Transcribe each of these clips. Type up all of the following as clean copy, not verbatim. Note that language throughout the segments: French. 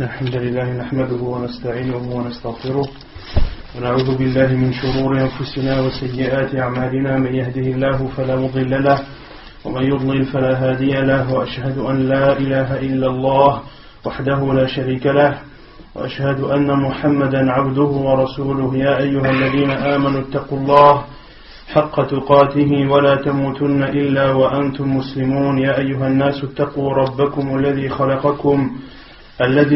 الحمد لله نحمده ونستعينه ونستغفره ونعوذ بالله من شرور أنفسنا وسيئات أعمالنا من يهده الله فلا مضل له ومن يضلل فلا هادي له وأشهد أن لا إله إلا الله وحده لا شريك له وأشهد أن محمدا عبده ورسوله يا أيها الذين آمنوا اتقوا الله حق تقاته ولا تموتن إلا وأنتم مسلمون يا أيها الناس اتقوا ربكم الذي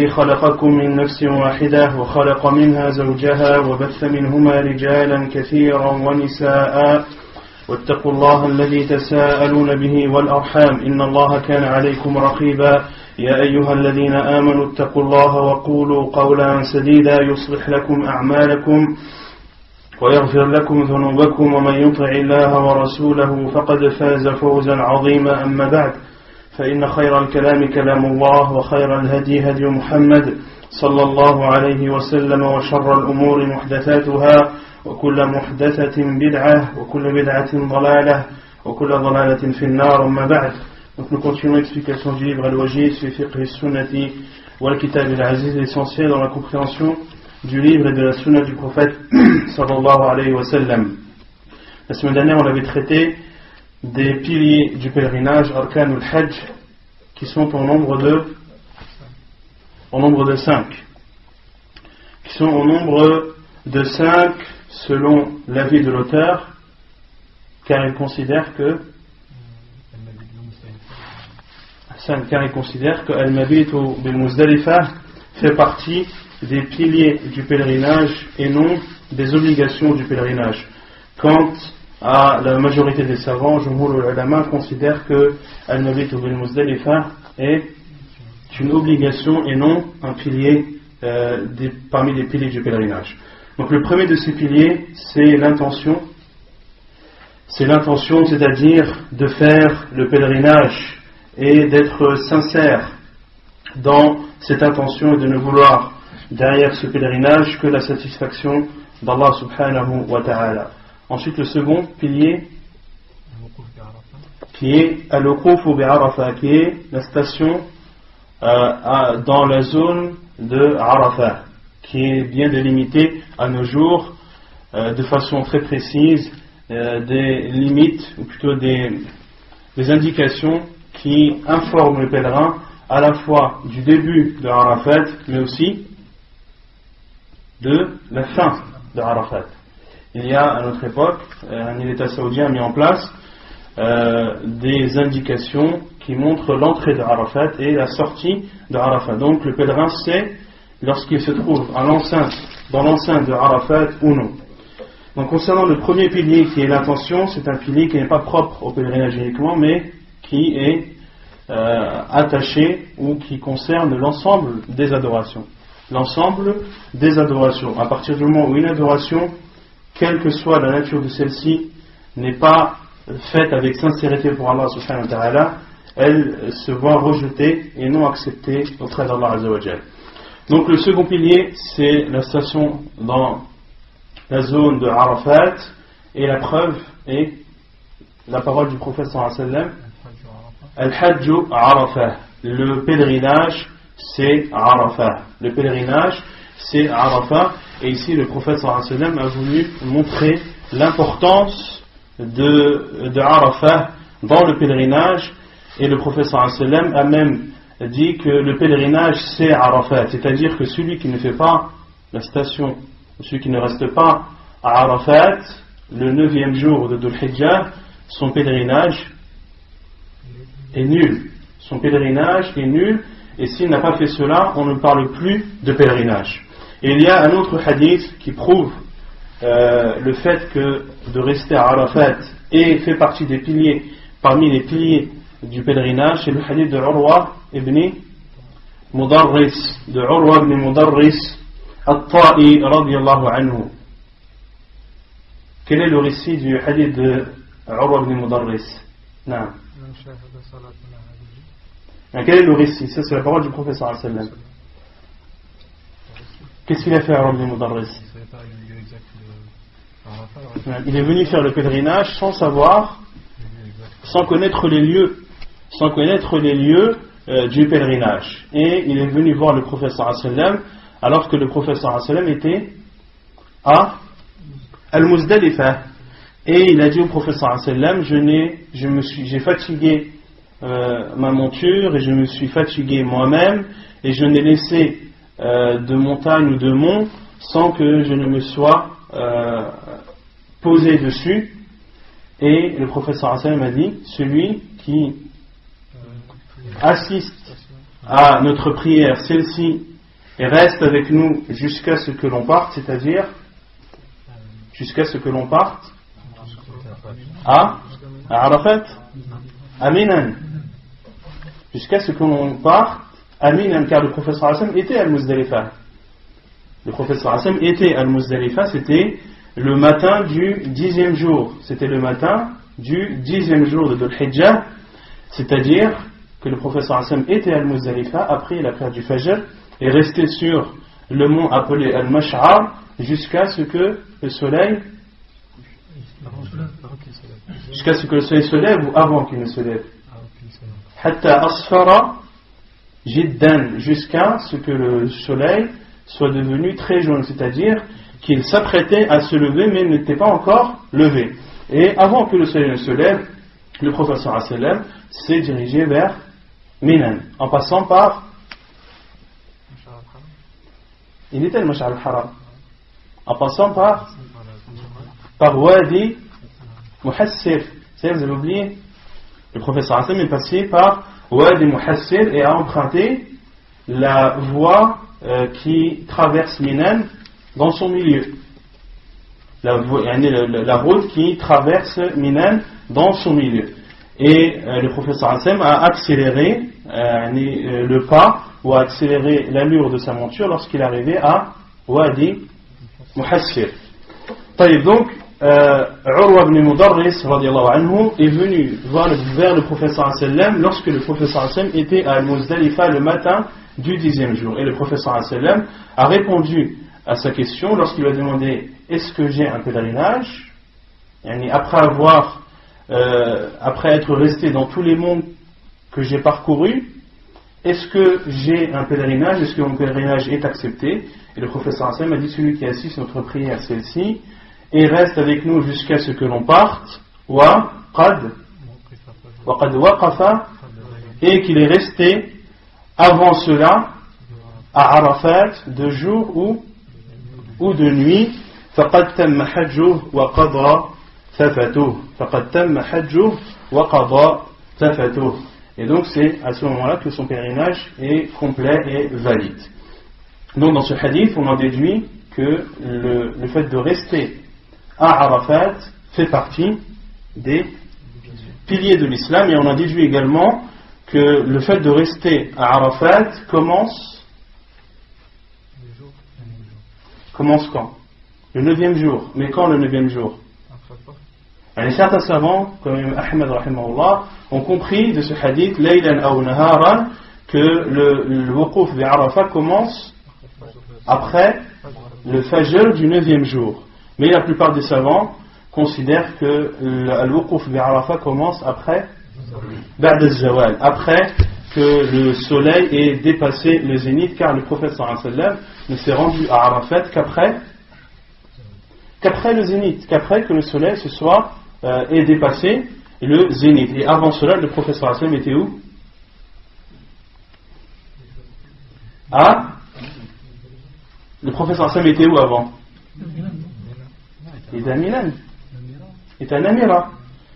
خلقكم من نفس واحدة وخلق منها زوجها وبث منهما رجالا كثيرا ونساء واتقوا الله الذي تساءلون به والأرحام إن الله كان عليكم رقيبا يا أيها الذين آمنوا اتقوا الله وقولوا قولا سديدا يصلح لكم أعمالكم ويغفر لكم ذنوبكم ومن يطع الله ورسوله فقد فاز فوزا عظيما أما بعد فإن خير الكلام كلام الله وخير الهدي هدي محمد صلى الله عليه وسلم وشر الأمور محدثاتها وكل محدثة بدعة وكل بدعة ضلالة وكل ضلالة في النار أما بعد. Donc nous continuons l'explication du livre Al-Wajiz fi fiqh as-sunnati wal kitab al-aziz, l'essentiel dans la compréhension du livre et de la sunna du prophète sallallahu alayhi wa sallam. La semaine dernière on avait traité des piliers du pèlerinage, Arkanul Hajj, qui sont au nombre de 5. Qui sont au nombre de 5 selon l'avis de l'auteur, car il considère que Al-Mabitu bil-Muzdalifa fait partie des piliers du pèlerinage et non des obligations du pèlerinage. Quant à la majorité des savants, Jumhur al-Ulama considèrent que Al-Mabitu bil-Muzdalifa est une obligation et non un pilier parmi les piliers du pèlerinage. Donc le premier de ces piliers, c'est l'intention. C'est l'intention, c'est-à-dire de faire le pèlerinage et d'être sincère dans cette intention et de ne vouloir derrière ce pèlerinage que la satisfaction d'Allah subhanahu wa ta'ala. Ensuite le second pilier qui est Al-Wuquf bi Arafah, qui est la station dans la zone de Arafah, qui est bien délimitée à nos jours de façon très précise, des limites ou plutôt des indications qui informent le pèlerin à la fois du début de Arafat mais aussi de la fin de Arafat. Il y a à notre époque, un État saoudien a mis en place des indications qui montrent l'entrée de Arafat et la sortie de Arafat. Donc le pèlerin sait lorsqu'il se trouve dans l'enceinte de Arafat ou non. Donc concernant le premier pilier qui est l'intention, c'est un pilier qui n'est pas propre au pèlerinage uniquement, mais qui est attaché ou qui concerne l'ensemble des adorations. L'ensemble des adorations. À partir du moment où une adoration, quelle que soit la nature de celle-ci, n'est pas faite avec sincérité pour Allah subhanahu wa ta'ala, elle se voit rejetée et non acceptée auprès d'Allah azza wa jal. Donc le second pilier, c'est la station dans la zone de Arafat, et la preuve est la parole du prophète sallallahu alayhi wa sallam: Al-Hajju Arafah. Le pèlerinage, c'est Arafah. Le pèlerinage, c'est Arafah. Et ici, le prophète sallallahu alayhi wa sallam a voulu montrer l'importance de Arafah dans le pèlerinage. Et le prophète sallallahu alayhi wa sallam a même dit que le pèlerinage, c'est Arafat. C'est-à-dire que celui qui ne fait pas la station, celui qui ne reste pas à Arafat, le 9e jour de Dhul Hijjah, son pèlerinage est nul. Son pèlerinage est nul, et s'il n'a pas fait cela, on ne parle plus de pèlerinage. Et il y a un autre hadith qui prouve le fait que de rester à Arafat et fait partie des piliers, parmi les piliers du pèlerinage, c'est le hadith de Urwa ibn Mudarris, At-Ta'i radiyallahu anhu. Quel est le récit du hadith de Urwa ibn Mudarris? Non. Quel est le récit? Ça, c'est la parole du prophète sallallahu alayhi wa sallam. Qu'est-ce qu'il a fait à Urwa ibn Mudarris? Il est venu faire le pèlerinage sans savoir, sans connaître les lieux du pèlerinage. Et il est venu voir le prophète sallallahu alayhi wa sallam alors que le prophète sallallahu alayhi wa sallam était à Al-Muzdalifa. Et il a dit au prophète sallallahu alayhi wa sallam, j'ai fatigué ma monture et je me suis fatigué moi-même et je n'ai laissé de montagne ou de mont sans que je ne me sois posé dessus. Et le prophète sallallahu alayhi wa sallam a dit, celui qui assiste à notre prière, celle-ci, et reste avec nous jusqu'à ce que l'on parte, c'est-à-dire jusqu'à ce que l'on parte à Arafat, à Minan, jusqu'à ce que l'on parte à Minan, car le prophète sallallahu alayhi wa sallam était à Al-Muzdalifa. Le prophète sallallahu alayhi wa sallam était à Al-Muzdalifa, c'était le matin du 10e jour. C'était le matin du 10e jour de Dhul Hijjah, c'est-à-dire que le prophète sallallahu alayhi wa sallam était à Al-Muzdalifa après la prière du Fajr et resté sur le mont appelé Al-Mash'ar jusqu'à ce que le soleil se lève ou avant qu'il ne se lève. Hatta asfara jiddan, jusqu'à ce que le soleil soit devenu très jaune, c'est-à-dire qu'il s'apprêtait à se lever mais n'était pas encore levé. Et avant que le soleil ne se lève, le prophète sallallahu alayhi wa sallam s'est dirigé vers Minan, en passant par... Il était le Mash'ar al-Haram. En passant par Wadi Muhassir. Vous avez oublié? Le prophète sallallahu alayhi wa sallam est passé par Wadi Muhassir et a emprunté la voie qui traverse Minan dans son milieu. La route qui traverse Minan dans son milieu. Et le prophète sallallahu alayhi wa sallam a accéléré le pas ou a accéléré l'allure de sa monture lorsqu'il est arrivé à Wadi Muhassir. Donc, Urwa ibn Mudarris radiallahu anhu est venu vers le prophète sallallahu alayhi wa sallam lorsque le prophète sallallahu alayhi wa sallam était à Al-Muzdalifa le matin du 10e jour. Et le prophète sallallahu alayhi wa sallam a répondu à sa question lorsqu'il lui a demandé est-ce que j'ai un pèlerinage, après être resté dans tous les mondes que j'ai parcourus, est-ce que j'ai un pèlerinage, est-ce que mon pèlerinage est accepté? Et le prophète sallallahu alayhi wa sallam a dit celui qui assiste notre prière, celle-ci, et reste avec nous jusqu'à ce que l'on parte, wa qad waqafa, et qu'il est resté avant cela à Arafat de jour ou de nuit, faqad tamma hajjuh wa qada thafatuh, faqad tamma hajjuh wa qada thafatuh. Et donc c'est à ce moment-là que son pèlerinage est complet et valide. Donc dans ce hadith, on en déduit que le fait de rester à Arafat fait partie des piliers de l'islam, et on en déduit également que le fait de rester à Arafat commence quand? Le 9e jour. Mais quand le 9e jour? Certains savants, comme Ahmed rahimahullah, ont compris de ce hadith, laylan aw naharan, que le wuquf bi Arafat commence après le fajr du 9e jour. Mais la plupart des savants considèrent que le wuquf bi Arafat commence après ba'd al-zawal, après que le soleil ait dépassé le zénith, car le prophète sallallahu alayhi wa sallam ne s'est rendu à Arafat qu'après le zénith, qu'après que le soleil ait dépassé le zénith. Et avant cela, le prophète sallallahu alayhi wa sallam était où? Le prophète sallallahu alayhi wa sallam était où avant? Il était à Milan. Il était à Namira.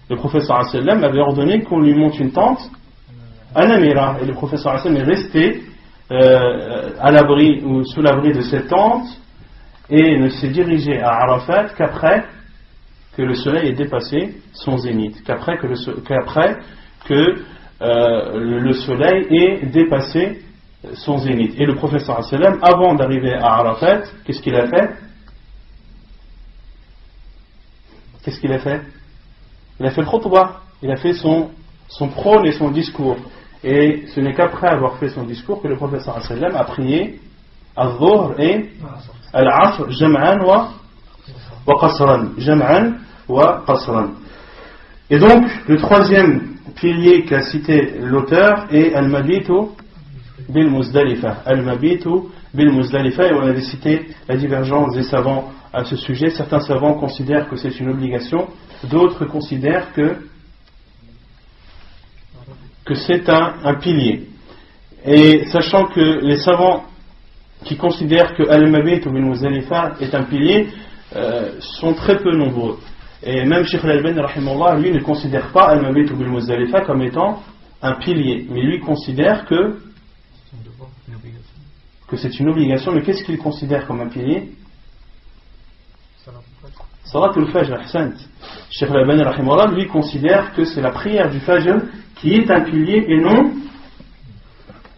Le prophète sallallahu alayhi wa sallam avait ordonné qu'on lui monte une tente à Namira. Et le prophète sallallahu alayhi wa sallam est resté à l'abri ou sous l'abri de cette tente et ne s'est dirigé à Arafat qu'après que le soleil ait dépassé son zénith, qu'après que le soleil ait dépassé son zénith. Et le prophète sallallahu alayhi wa sallam, avant d'arriver à Arafat, qu'est-ce qu'il a fait? Il a fait le khutbah, il a fait son prône et son discours. Et ce n'est qu'après avoir fait son discours que le prophète sallallahu alayhi wa sallam a prié al-dhuhr et al-asr jam'an wa qasran. Jam'an wa qasran. Et donc, le troisième piliers qu'a cité l'auteur est Al-Mabitu bil-Muzdalifa. Al-Mabitu bil-Muzdalifa, et on avait cité la divergence des savants à ce sujet. Certains savants considèrent que c'est une obligation, d'autres considèrent que c'est un pilier. Et sachant que les savants qui considèrent que Al-Mabitu bil-Muzdalifa est un pilier sont très peu nombreux. Et même Cheikh Al-Albani, rahimahullah, lui ne considère pas Al-Mabitu bil-Muzdalifa comme étant un pilier, mais lui considère que c'est une obligation. Mais qu'est-ce qu'il considère comme un pilier? Salatul Fajr, ahsant. Cheikh Al-Albani, rahimahullah, lui considère que c'est la prière du Fajr qui est un pilier et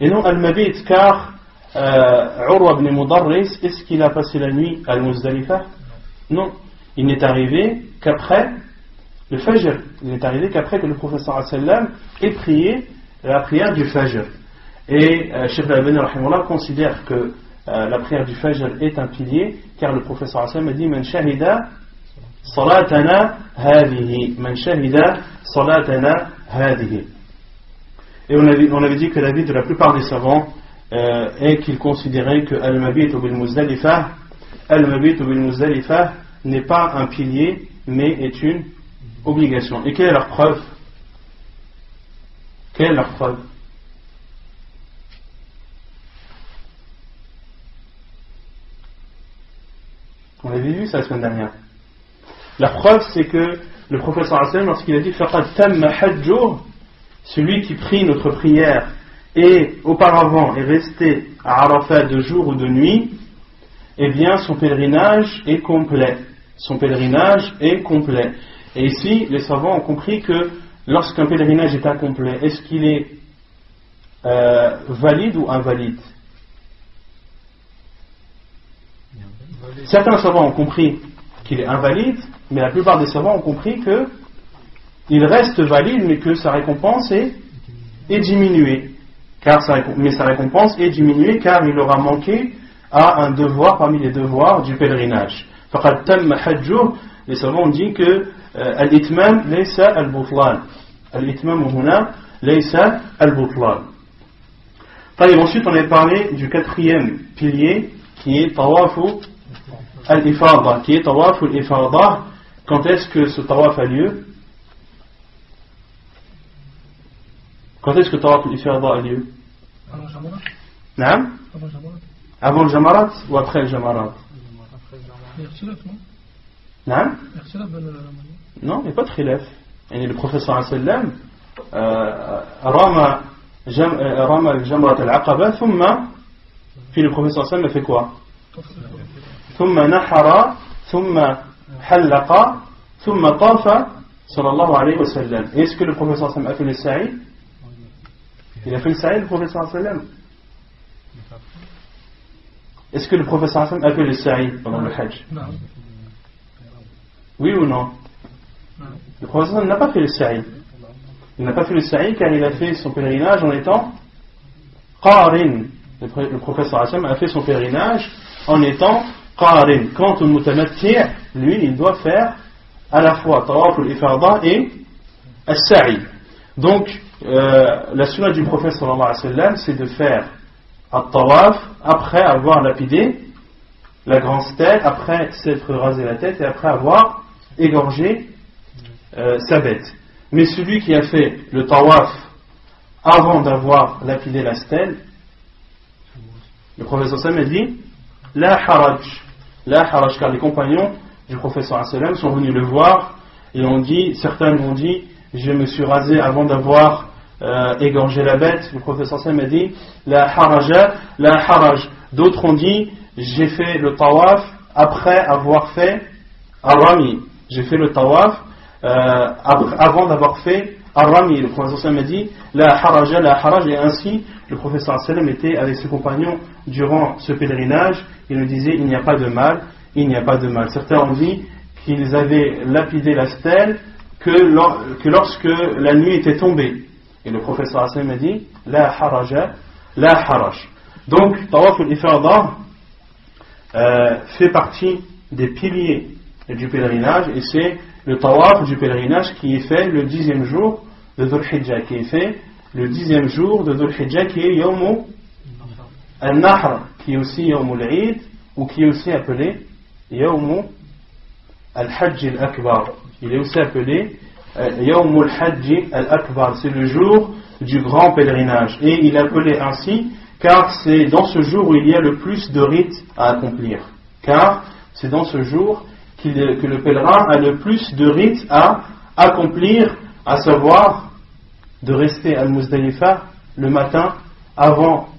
non Al-Mabit, car Urwa ibn Mudarris, est-ce qu'il a passé la nuit à Al-Muzdalifa? Non. Il n'est arrivé qu'après le Fajr. Il n'est arrivé qu'après que le prophète sallallahu alayhi wa sallam ait prié la prière du Fajr. Et Cheikh Al-Albani rahimahullah considère que la prière du Fajr est un pilier, car le prophète sallallahu alayhi wa sallam a dit Man shahida salatana hadihi. Man shahida salatana hadihi. Et on avait dit que l'avis de la plupart des savants est qu'ils considéraient que Al-Mabitu bil-Muzdalifa n'est pas un pilier, mais est une obligation. Et quelle est leur preuve? Quelle est leur preuve? On avait vu ça la semaine dernière. La preuve, c'est que le prophète sallallahu alayhi wa sallam, lorsqu'il a dit faqad tamma hajjuh, celui qui prie notre prière et auparavant est resté à Arafat de jour ou de nuit, eh bien son pèlerinage est complet. Son pèlerinage est complet. Et ici, les savants ont compris que lorsqu'un pèlerinage est incomplet, est-ce qu'il est valide ou invalide? Certains savants ont compris qu'il est invalide, mais la plupart des savants ont compris qu'il reste valide, mais que sa récompense est diminuée. Mais sa récompense est diminuée car il aura manqué à un devoir parmi les devoirs du pèlerinage. Faqad tamma hajjuh, les savants ont dit que al-itmam laysa al-butlan. Al-itmam huna laysa al-butlan. Ensuite, on a parlé du quatrième pilier qui est tawafu al-ifada. Qui est tawafu al-ifada. Quand est-ce que ce tawaf a lieu? Quand est-ce que tawaf al-ifada a lieu? Avant le jamarat ou après le jamarat? Non, il n'y a pas de khilaf. Le prophète sallallahu alayhi wa sallam rama al-jamrat al-aqaba, puis le prophète sallallahu alayhi wa sallam a fait quoi? Thumma nahara, thumma hallaqa, thumma tafa, sallallahu alayhi wa sallam. Est-ce que le prophète sallallahu alayhi wa sallam a fait le sa'i? Il a fait le sa'i, le prophète sallallahu alayhi wa sallam? Est-ce que le prophète sallallahu alayhi wa sallam a fait le sa'i pendant le hajj? Oui ou non? Le prophète sallallahu alayhi wa sallam n'a pas fait le sa'i. Il n'a pas fait le sa'i car il a fait son pèlerinage en étant qarin. Le prophète sallallahu alayhi wa sallam a fait son pèlerinage en étant qarin. Quant au mutamatti', lui, il doit faire à la fois tawaf al-ifada et as-sa'i. Donc, la sunna du prophète sallallahu alayhi wa sallam, c'est de faire al-tawaf après avoir lapidé la grande stèle, après s'être rasé la tête et après avoir égorgé sa bête. Mais celui qui a fait le tawaf avant d'avoir lapidé la stèle, le prophète sallallahu alayhi wa sallam a dit la haraj, car les compagnons du prophète sallallahu alayhi wa sallam sont venus le voir et ont dit, certains ont dit, je me suis rasé avant d'avoir égorgé la bête. Le prophète sallallahu alayhi wa sallam a dit la haraj. D'autres ont dit, j'ai fait le tawaf après avoir fait ar-rami. J'ai fait le tawaf avant d'avoir fait ar-rami. Le prophète sallallahu alayhi wa sallam a dit la haraj, et ainsi le prophète sallallahu alayhi wa sallam était avec ses compagnons durant ce pèlerinage. Il nous disait, il n'y a pas de mal, il n'y a pas de mal. Certains ont dit qu'ils avaient lapidé la stèle que lorsque la nuit était tombée. Et le prophète sallallahu alayhi wa sallam a dit la haraj. Donc tawaf al-ifada fait partie des piliers du pèlerinage, et c'est le tawaf du pèlerinage qui est fait le 10e jour de Dhul Hijjah, qui est fait le 10e jour de Dhul Hijjah, qui est Yawm al-Nahr, qui est aussi Yawm al-Eid, ou qui est aussi appelé Yawm al-Hajj al-Akbar. Il est aussi appelé Yawm al-Hajj al-Akbar, c'est le jour du grand pèlerinage. Et il est appelé ainsi car c'est dans ce jour où il y a le plus de rites à accomplir. Car c'est dans ce jour que le pèlerin a le plus de rites à accomplir, à savoir de rester à Muzdalifa le matin avant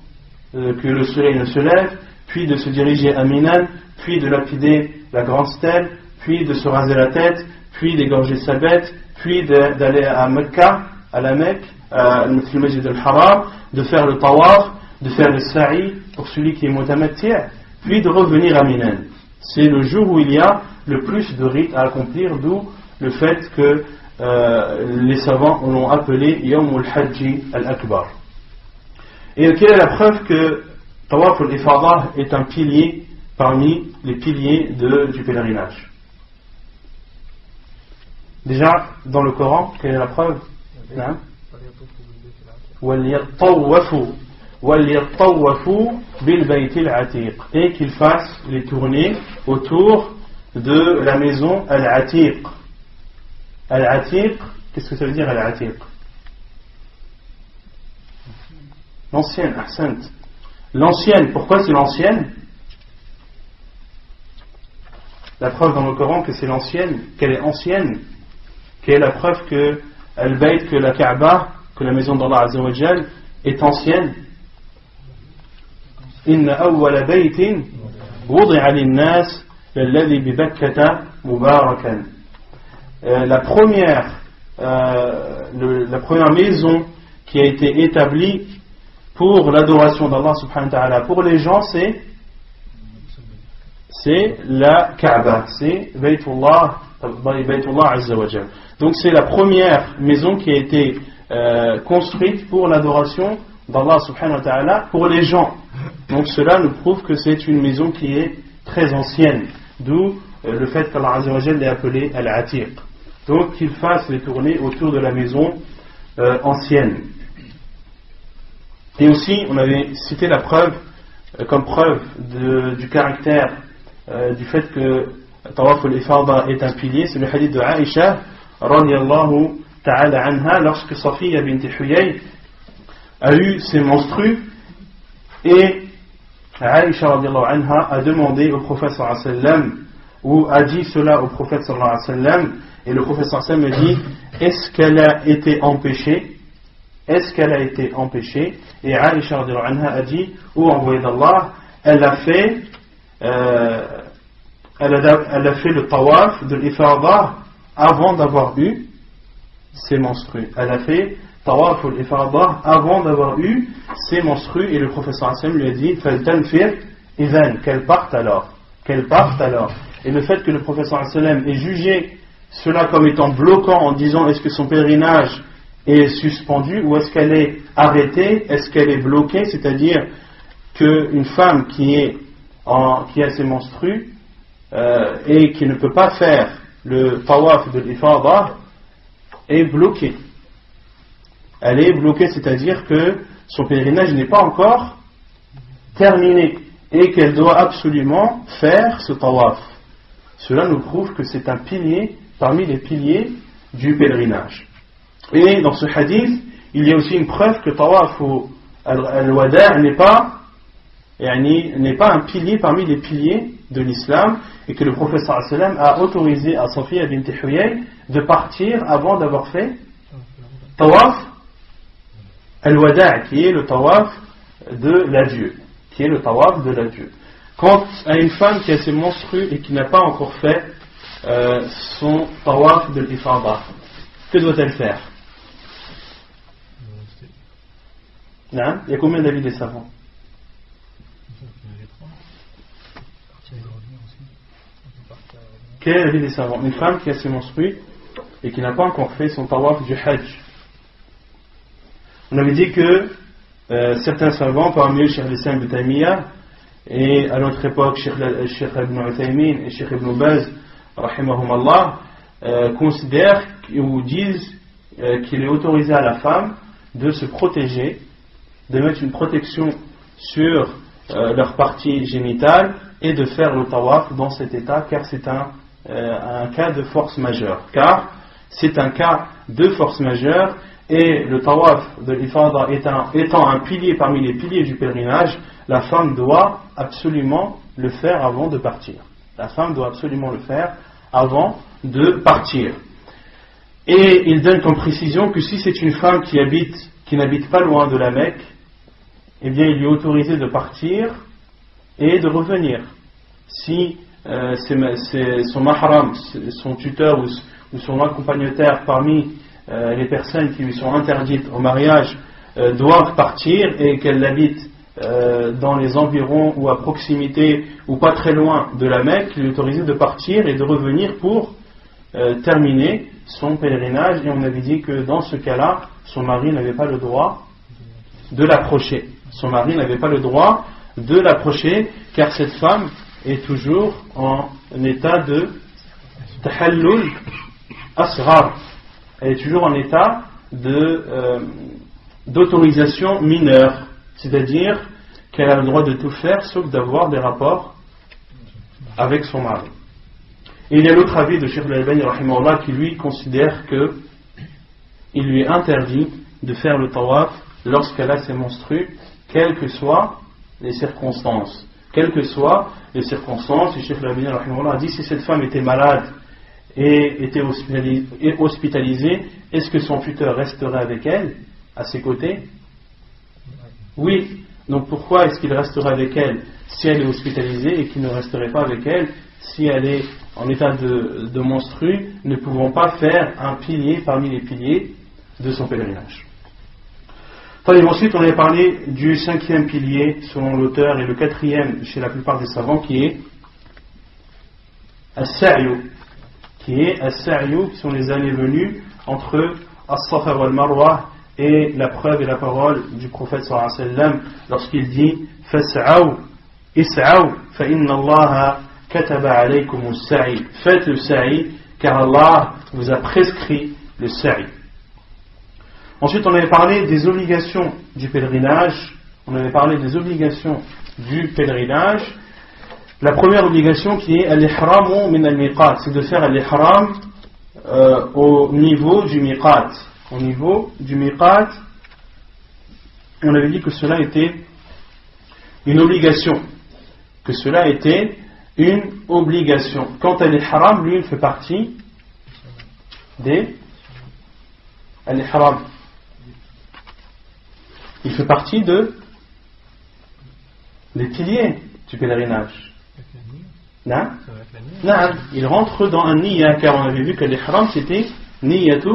que le soleil ne se lève, puis de se diriger à Minan, puis de lapider la grande stèle, puis de se raser la tête, puis d'égorger sa bête, puis d'aller à Mecca, à la Mecque, le Masjid al-Haram, de faire le tawaf, de faire le sa'i pour celui qui est mutamatti', puis de revenir à Minan. C'est le jour où il y a le plus de rites à accomplir, d'où le fait que les savants l'ont appelé Yawm al-Hajj al-Akbar. Et quelle est la preuve que Tawaf al-Ifadah est un pilier parmi les piliers du pèlerinage? Déjà, dans le Coran, quelle est la preuve? Et qu'il fasse les tournées autour de la maison Al-Atiq. Al-Atiq, qu'est-ce que ça veut dire Al-Atiq? L'ancienne, ahsant. L'ancienne, pourquoi c'est l'ancienne? La preuve dans le Coran que c'est l'ancienne, qu'elle est ancienne. Quelle est la preuve que Al-Bayt, que la Kaaba, que la maison d'Allah Azza wa Jal est ancienne? Inna awwala baytin wudi'a lin-nas lalladhi bi Bakkata mubarakan. La première maison qui a été établie pour l'adoration d'Allah subhanahu wa ta'ala pour les gens, c'est la Kaaba, c'est Baytullah Azza wa Jal. Donc c'est la première maison qui a été construite pour l'adoration d'Allah subhanahu wa ta'ala pour les gens. Donc cela nous prouve que c'est une maison qui est très ancienne, d'où le fait qu'Allah Azza wa Jal l'ait appelé Al-Atiq. Donc qu'il fasse les tournées autour de la maison ancienne. Et aussi on avait cité la preuve comme preuve du caractère du fait que Tawaf al-Ifada est un pilier, c'est le hadith de Aïcha radiyallahu ta'ala anha, lorsque Safiya bint Huyay a eu ses menstrues, et Aïcha radiyallahu anha a demandé au prophète sallallahu alayhi wa sallam, ou a dit cela au prophète sallallahu alayhi wa sallam, et le prophète sallallahu alayhi wa sallam a dit: est-ce qu'elle a été empêchée? Est-ce qu'elle a été empêchée? Et Aïcha radiyallahu anha a dit: ô envoyé d'Allah, elle a fait le tawaf de l'Ifada avant d'avoir eu ses menstrues. Elle a fait tawaf l'Ifada avant d'avoir eu ses menstrues, et le professeur Hassan lui a dit: faltanfir idhan, qu'elle parte alors. Qu'elle parte alors. Et le fait que le professeur Hassan ait jugé cela comme étant bloquant en disant: est-ce que son pèlerinage est suspendu ou est-ce qu'elle est arrêtée, est-ce qu'elle est bloquée, c'est-à-dire qu'une femme qui a ses menstrues et qui ne peut pas faire le tawaf de l'Ifada est bloquée. Elle est bloquée, c'est-à-dire que son pèlerinage n'est pas encore terminé et qu'elle doit absolument faire ce tawaf. Cela nous prouve que c'est un pilier parmi les piliers du pèlerinage. Et dans ce hadith, il y a aussi une preuve que tawaf al-wada' n'est pas un pilier parmi les piliers de l'islam, et que le prophète sallallahu alayhi wa sallam a autorisé à Safiya bint Huyay de partir avant d'avoir fait tawaf al-wada', qui est le tawaf de l'adieu, Quant à une femme qui a ses menstrues et qui n'a pas encore fait son tawaf de l'ifada, que doit-elle faire? Non? Il y a combien d'avis des savants? Quel est l'avis des savants? Une femme qui a ses menstrues et qui n'a pas encore fait son tawaf du hajj. On avait dit que certains savants, parmi eux Cheikh al-Islam ibn Taymiyyah, et à notre époque Cheikh ibn Uthaymin et Cheikh ibn Baz rahimahumallah, considèrent ou disent qu'il est autorisé à la femme de se protéger, de mettre une protection sur leur partie génitale et de faire le tawaf dans cet état, car c'est un cas de force majeure. Car c'est un cas de force majeure, et le tawaf de l'ifada étant un pilier parmi les piliers du pèlerinage, la femme doit absolument le faire avant de partir. La femme doit absolument le faire avant de partir. Et il donne comme précision que si c'est une femme qui n'habite pas loin de la Mecque, eh bien il lui est autorisé de partir et de revenir. Si c'est son mahram, son tuteur ou son accompagnateur parmi les personnes qui lui sont interdites au mariage doivent partir et qu'elle habite dans les environs ou à proximité ou pas très loin de la Mecque, il est autorisé de partir et de revenir pour terminer son pèlerinage. Et on avait dit que dans ce cas-là, son mari n'avait pas le droit de l'approcher. Son mari n'avait pas le droit de l'approcher, car cette femme est toujours en état de tahallul asghar. Elle est toujours en état d'autorisation mineure, c'est-à-dire qu'elle a le droit de tout faire sauf d'avoir des rapports avec son mari. Et il y a l'autre avis de Cheikh Al-Albani rahimahullah qui lui considère que il lui est interdit de faire le tawaf lorsqu'elle a ses menstrues, quelles que soient les circonstances. Quelles que soient les circonstances, et Cheikh Al-Albani rahimahullah a dit si cette femme était malade et était hospitalisée, est-ce que son tuteur resterait avec elle, à ses côtés? Oui. Donc pourquoi est-ce qu'il resterait avec elle si elle est hospitalisée et qu'il ne resterait pas avec elle si elle est en état de menstrue, ne pouvant pas faire un pilier parmi les piliers de son pèlerinage? Ensuite, on avait parlé du 5e pilier selon l'auteur et le 4e chez la plupart des savants, qui est as-sa'yu, qui sont les allées venues entre as-safa wal marwa, et la preuve et la parole du prophète sallallahu alayhi wa sallam lorsqu'il dit fas'aw is'aw fa inna Allah kataba alaykum as-sa'i, faites le sa'i car Allah vous a prescrit le sa'i. Ensuite, on avait parlé des obligations du pèlerinage. La première obligation qui est al-ihram min al-miqat, c'est de faire al-ihram au niveau du miqat. Au niveau du miqat, on avait dit que cela était une obligation. Quant à l'ihram, lui, il fait partie des al-ihram. Il fait partie des piliers du pèlerinage. Non, il rentre dans un niyya, car on avait vu que l'ihram c'était niyyatu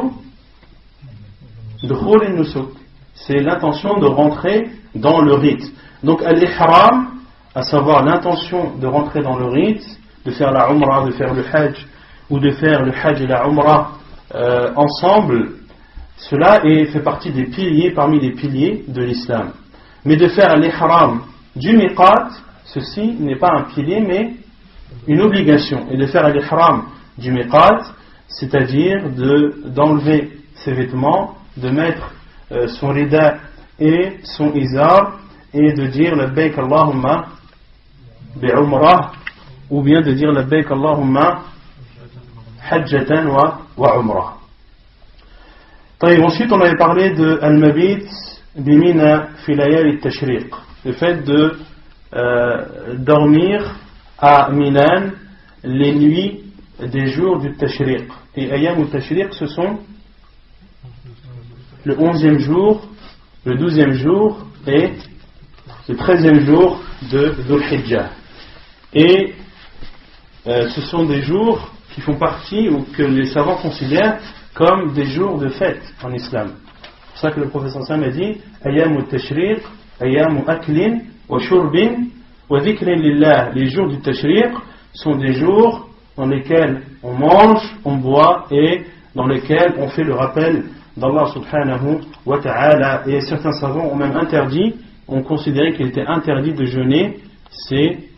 dukhul an-nusuk, c'est l'intention de rentrer dans le rite. Donc al-ihram, à savoir l'intention de rentrer dans le rite, de faire la umrah, de faire le hajj, ou de faire le hajj et la umrah ensemble, cela fait partie des piliers parmi les piliers de l'islam. Mais de faire l'ihram du miqat, ceci n'est pas un pilier mais une obligation. Et de faire l'ihram du miqat, c'est-à-dire d'enlever ses vêtements, de mettre son rida et son izar, et de dire labbaik Allahumma bi'umrah, ou bien de dire labbaik Allahumma hajjatan wa umrah. Ensuite, on avait parlé de al-mabit bimina fi layali at-tashriq, le fait de dormir à Minan les nuits des jours du tashriq. Et ayam al-tashriq, ce sont le 11e jour, le 12e jour et le 13e jour de Dhul Hijjah. Et ce sont des jours qui font partie, ou que les savants considèrent comme des jours de fête en islam. C'est pour ça que le professeur Sam a dit Ayyamu tashriq, ayyamu aklin wa shurbin wa dhikrin lillah. Les jours du tashriq sont des jours dans lesquels on mange, on boit et dans lesquels on fait le rappel d'Allah subhanahu wa ta'ala. Et certains savants ont considéré qu'il était interdit de jeûner ces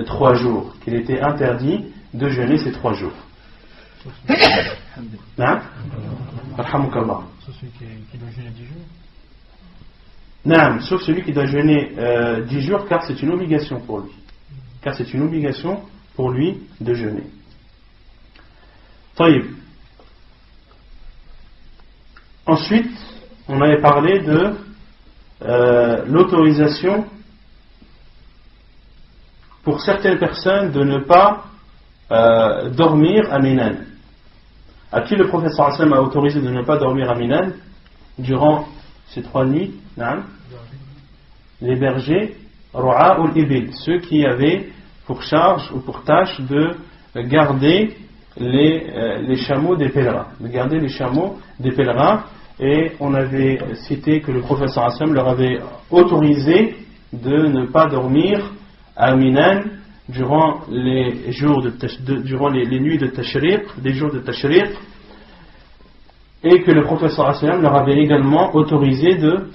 3 jours. Qu'il était interdit de jeûner ces 3 jours. Non? Arhamukallah. Sauf celui qui doit jeûner 10 jours. Non, sauf celui qui doit jeûner 10 jours, car c'est une obligation pour lui. Car c'est une obligation pour lui de jeûner. طيب. Ensuite, on avait parlé de l'autorisation pour certaines personnes de ne pas dormir à Minan. À qui le prophète sallallahu alayhi wa sallam a autorisé de ne pas dormir à Minan durant ces 3 nuits? Les bergers, Ru'a ou l'Ibil, ceux qui avaient pour charge ou pour tâche de garder les chameaux des pèlerins. De garder les chameaux des pèlerins. Et on avait cité que le prophète sallallahu alayhi wa sallam leur avait autorisé de ne pas dormir à Minan durant les jours durant les nuits de Tashriq, les jours de Tashriq, et que le prophète sallallahu alayhi wa sallam leur avait également autorisé de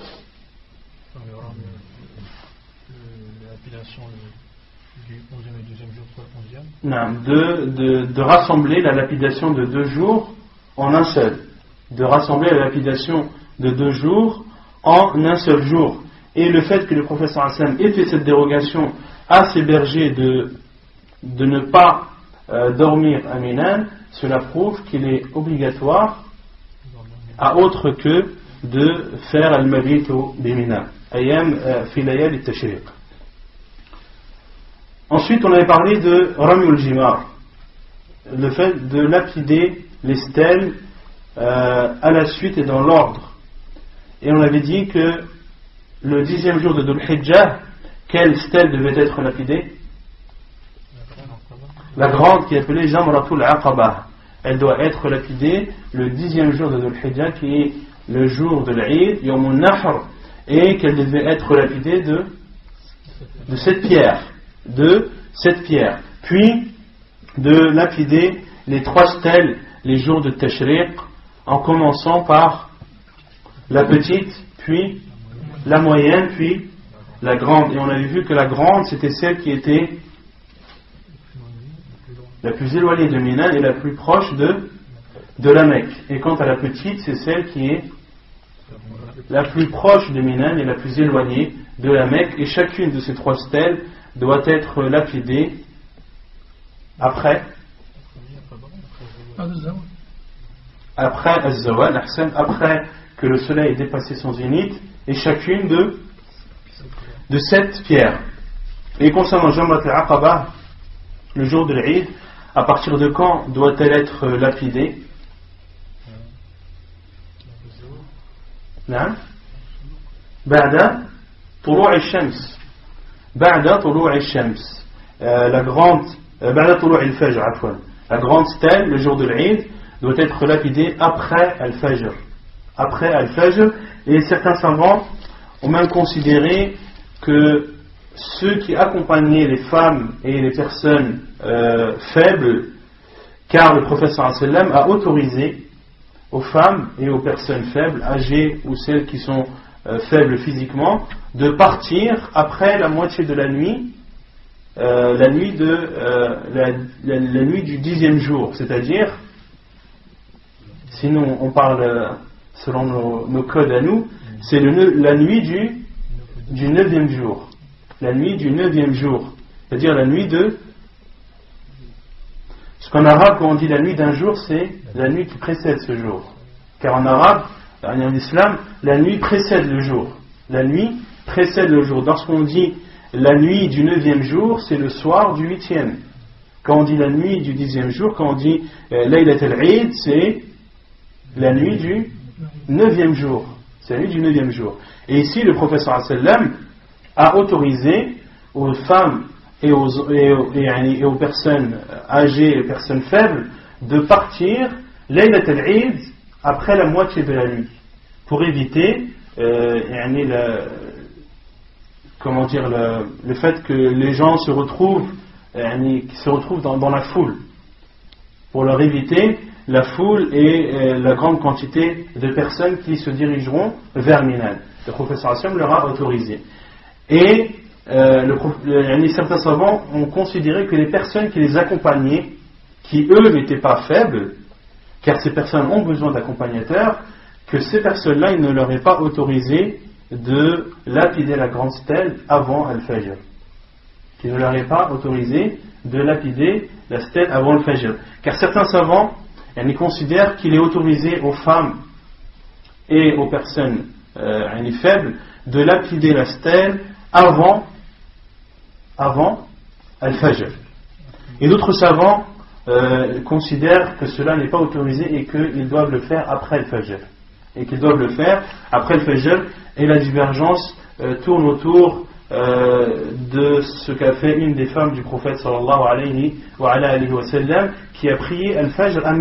l'apidation du 11e et 12e jour, soit le 11e. De rassembler la lapidation de 2 jours en un seul. De rassembler la lapidation de 2 jours en un seul jour. Et le fait que le prophète sallallahu alayhi wa sallam ait fait cette dérogation à ses bergers de ne pas dormir à Minan, cela prouve qu'il est obligatoire à autre que de faire al-mabit bi Minan ayam fi layal al-tashriq. Ensuite, on avait parlé de Ramiul Jimar, le fait de lapider les stèles à la suite et dans l'ordre. Et on avait dit que le 10e jour de Dhul Hijjah, quelle stèle devait être lapidée? La grande qui est appelée Jamratul Aqaba. Elle doit être lapidée le 10e jour de Dhul Hijjah, qui est le jour de l'Eid, Yawmun Nahr, et qu'elle devait être lapidée de 7 pierres. De 7 pierres. Puis de lapider les 3 stèles les jours de Tashriq, en commençant par la petite, puis la moyenne, puis la grande. Et on avait vu que la grande, c'était celle qui était la plus éloignée de Minan et la plus proche de la Mecque. Et quant à la petite, c'est celle qui est la plus proche de Minan et la plus éloignée de la Mecque. Et chacune de ces 3 stèles doit être lapidée après Az-Zawal, après que le soleil ait dépassé son zénith, et chacune de 7 pierres. Et concernant Jamrat al-Aqaba, le jour de l'Eid, à partir de quand doit-elle être lapidée? Ba'da Tulu' al-Shams. Ba'da Tulu' al-Shams. La grande Ba'da Tulu' al-Fajr, afwan. La grande stèle, le jour de l'Eid, doit être lapidée après Al-Fajr. Après Al-Fajr, et certains savants ont même considéré que ceux qui accompagnaient les femmes et les personnes faibles, car le prophète sallallahu alayhi wa sallam a autorisé aux femmes et aux personnes faibles, âgées ou celles qui sont faibles physiquement, de partir après la moitié de la nuit, la nuit du 10e jour, c'est-à-dire, sinon on parle selon nos codes à nous, c'est la nuit du 9e jour. La nuit du 9e jour. C'est-à-dire la nuit de... Ce qu'en arabe, quand on dit la nuit d'un jour, c'est la nuit qui précède ce jour. Car en arabe, en islam, la nuit précède le jour. La nuit précède le jour. Lorsqu'on dit la nuit du 9e jour, c'est le soir du 8e. Quand on dit la nuit du 10e jour, quand on dit Laylat al-Eid, c'est la nuit du 9e jour. C'est la nuit du 9e jour. Et ici, le prophète sallallahu alayhi wa sallam a autorisé aux femmes et aux personnes âgées et aux personnes faibles de partir Laylat al-Eid après la moitié de la nuit, pour éviter le fait que les gens se retrouvent dans la foule, pour leur éviter la foule et la grande quantité de personnes qui se dirigeront vers Minan. Le prophète sallallahu alayhi wa sallam leur a autorisé. Et certains savants ont considéré que les personnes qui les accompagnaient, qui eux n'étaient pas faibles, car ces personnes ont besoin d'accompagnateurs, que ces personnes-là, il ne leur est pas autorisé de lapider la grande stèle avant Al-Fajr. Qu'il ne leur est pas autorisé de lapider la stèle avant le Fajr. Car certains savants considèrent qu'il est autorisé aux femmes et aux personnes faibles de lapider la stèle avant Al-Fajr. Et d'autres savants considèrent que cela n'est pas autorisé et qu'ils doivent le faire après Al-Fajr. Et la divergence tourne autour de ce qu'a fait une des femmes du prophète sallallahu alayhi wa sallam, qui a prié Al-Fajr à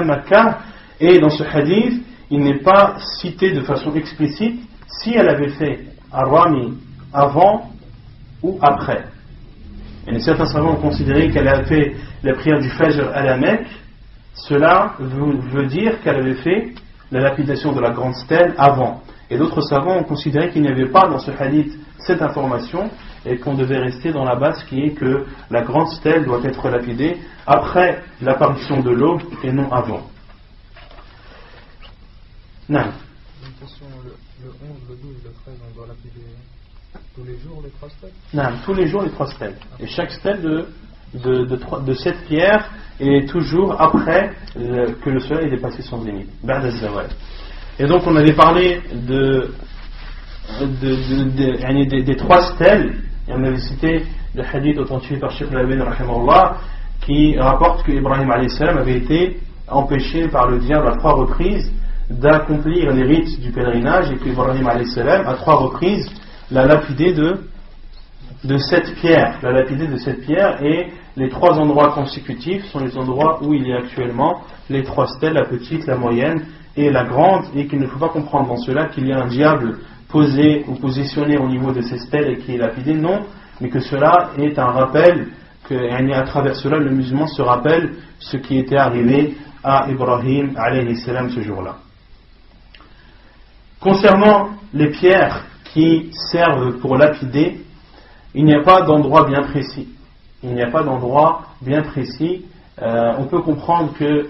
Makkah. Et dans ce hadith, il n'est pas cité de façon explicite si elle avait fait Ar-Rami avant ou après. Et certains savants ont considéré qu'elle a fait la prière du Fajr à la Mecque. Cela veut dire qu'elle avait fait la lapidation de la grande stèle avant. Et d'autres savants ont considéré qu'il n'y avait pas dans ce hadith cette information et qu'on devait rester dans la base qui est que la grande stèle doit être lapidée après l'apparition de l'aube et non avant. Non. Une question, le 11, le 12, le 13, on doit lapider tous les jours les 3 stèles? Non, tous les jours les 3 stèles. Et chaque stèle de 7 pierres est toujours après que le soleil ait dépassé son zénith. Et donc on avait parlé des 3 stèles, et on avait cité le hadith authentifié par Cheikh Al-Albani rahimahullah, qui rapporte que Ibrahim alayhi salam avait été empêché par le diable à 3 reprises d'accomplir les rites du pèlerinage, et que Ibrahim alayhi salam à 3 reprises l'a lapidé de 7 pierres. Et les 3 endroits consécutifs sont les endroits où il y a actuellement les 3 stèles, la petite, la moyenne et la grande, et qu'il ne faut pas comprendre dans cela qu'il y a un diable posé ou positionné au niveau de ces stèles et qui est lapidé, non, mais que cela est un rappel, que à travers cela le musulman se rappelle ce qui était arrivé à Ibrahim alayhi salam ce jour-là. Concernant les pierres qui servent pour lapider, il n'y a pas d'endroit bien précis. On peut comprendre que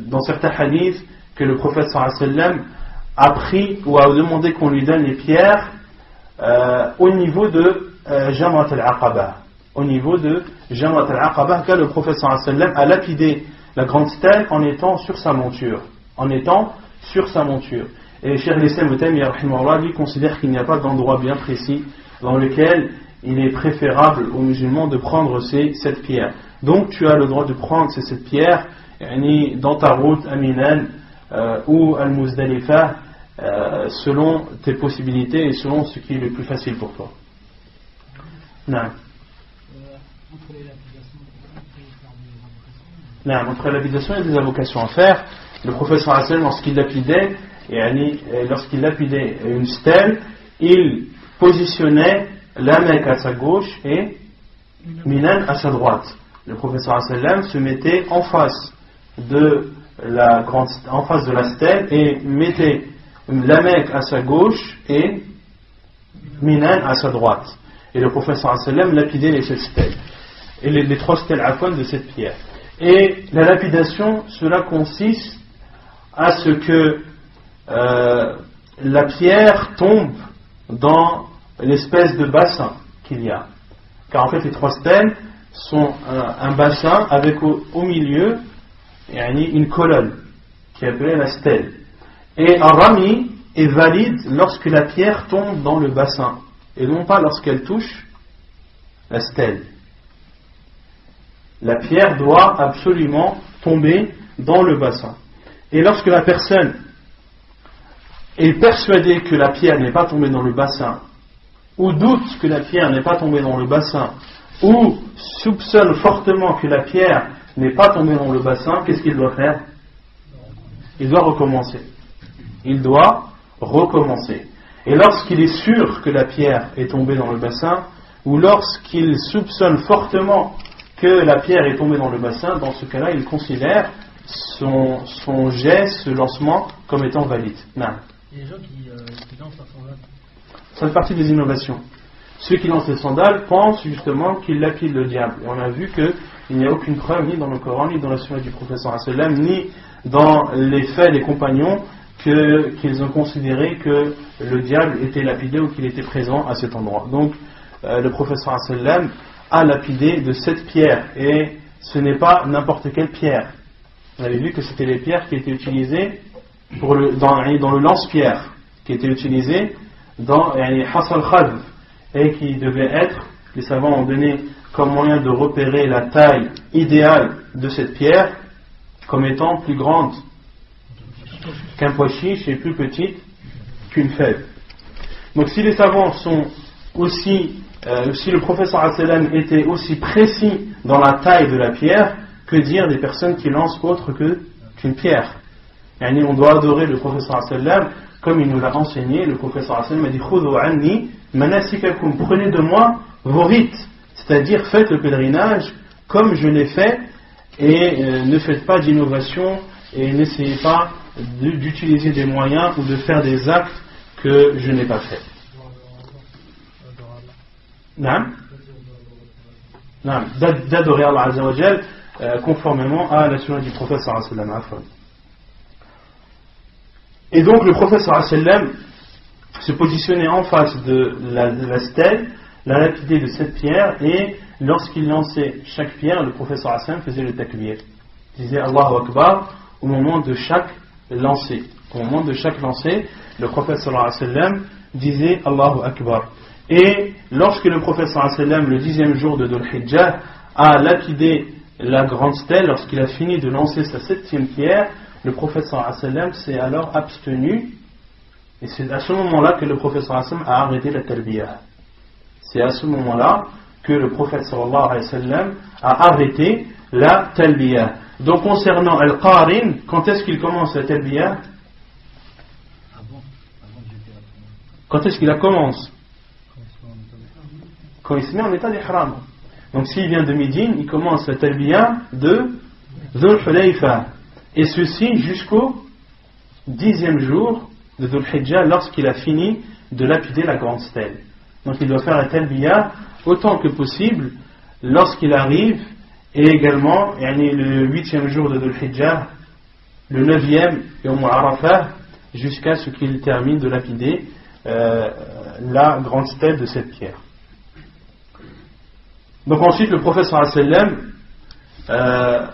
dans certains hadiths, que le prophète sallallahu alayhi wa sallam a pris ou a demandé qu'on lui donne les pierres au niveau de Jamrat al-Aqaba. Car le prophète sallallahu alayhi wa sallam a lapidé la grande stèle en étant sur sa monture. Et Cheikh al-Islam Ibn Taymiyyah rahimahullah lui considère qu'il n'y a pas d'endroit bien précis dans lequel il est préférable aux musulmans de prendre ces 7 pierres. Donc tu as le droit de prendre ces 7 pierres dans ta route à Minan ou Al-Muzdalifa selon tes possibilités et selon ce qui est le plus facile pour toi. Entre la lapidation, il y a des avocations à faire. Le prophète sallallahu alayhi wa sallam, lorsqu'il lapidait une stèle, il positionnait la Mecque à sa gauche et Minan à sa droite. Le prophète sallallahu alayhi wa sallam se mettait en face de la stèle et mettait la Mecque à sa gauche et Minan à sa droite. Et le prophète sallallahu alayhi wa sallam lapidait les 7 stèles et les 3 stèles afwan de cette pierre. Et la lapidation, cela consiste à ce que la pierre tombe dans l'espèce de bassin qu'il y a. Car en fait les 3 stèles sont un bassin avec au milieu une colonne qui est appelée la stèle. Et un rami est valide lorsque la pierre tombe dans le bassin et non pas lorsqu'elle touche la stèle. La pierre doit absolument tomber dans le bassin. Et lorsque la personne est persuadée que la pierre n'est pas tombée dans le bassin, ou doute que la pierre n'est pas tombée dans le bassin, ou soupçonne fortement que la pierre n'est pas tombée dans le bassin, qu'est-ce qu'il doit faire? Il doit recommencer. Et lorsqu'il est sûr que la pierre est tombée dans le bassin, ou lorsqu'il soupçonne fortement que la pierre est tombée dans le bassin, dans ce cas-là, il considère son geste, ce lancement, comme étant valide. Non. Il y a des gens qui lancent à 120. Ça fait partie des innovations. ceux qui lancent les sandales pensent justement qu'ils lapident le diable. Et on a vu qu'il n'y a aucune preuve ni dans le Coran, ni dans la sunna du prophète sallallahu alayhi wa sallam, ni dans les faits des compagnons qu'ils ont considéré que le diable était lapidé ou qu'il était présent à cet endroit. Donc le prophète sallallahu alayhi wa sallam a lapidé de cette pierre, et ce n'est pas n'importe quelle pierre. On avait vu que c'était les pierres qui étaient utilisées dans le lance-pierre, qui étaient utilisées dans Hasal Khadv, et qui devait être, les savants ont donné comme moyen de repérer la taille idéale de cette pierre comme étant plus grande qu'un pois chiche et plus petite qu'une fève. Donc si les savants sont aussi, si le prophète sallallahu alayhi wa sallam était aussi précis dans la taille de la pierre, que dire des personnes qui lancent autre qu'une pierre? On doit adorer le prophète sallallahu alayhi wa sallam comme il nous l'a enseigné. Le prophète sallallahu alayhi wa sallam a dit Khudhu anni manasikakum, prenez de moi vos rites, c'est-à-dire faites le pèlerinage comme je l'ai fait, et ne faites pas d'innovation et n'essayez pas d'utiliser des moyens ou de faire des actes que je n'ai pas fait. D'adorer Allah Azza wa Jal conformément à la sunna du prophète sallallahu alayhi wa sallam. Et donc le prophète sallallahu alayhi wa sallam se positionnait en face de la stèle, la lapidée de cette pierre, et lorsqu'il lançait chaque pierre, le prophète sallallahu alayhi wa sallam faisait le takbir. Il disait Allahu Akbar au moment de chaque lancer. Au moment de chaque lancer, le prophète sallallahu alayhi wa sallam disait Allahu Akbar. Et lorsque le prophète sallallahu alayhi wa sallam, le 10e jour de Dhul Hijjah, a lapidé la grande stèle, lorsqu'il a fini de lancer sa 7e pierre, le prophète sallallahu alayhi wa sallam s'est alors abstenu, et c'est à ce moment-là que le prophète sallallahu alayhi wa sallam a arrêté la talbiyah. C'est à ce moment-là que le prophète sallallahu alayhi wa sallam a arrêté la talbiyah. Donc concernant Al-Qarin, quand est-ce qu'il commence la talbiyah? Quand est-ce qu'il la commence? Quand il se met en état d'ihram. Donc s'il vient de Médine, il commence la talbiyah de Dhul Hulayfa, et ceci jusqu'au 10e jour de Dhul Hijjah, lorsqu'il a fini de lapider la grande stèle. Donc il doit faire la talbiyah autant que possible lorsqu'il arrive, et également le 8e jour de Dhul Hijjah, le 9e et au Arafah, jusqu'à ce qu'il termine de lapider la grande stèle de cette pierre. Donc ensuite le prophète sallallahu alayhi wa sallam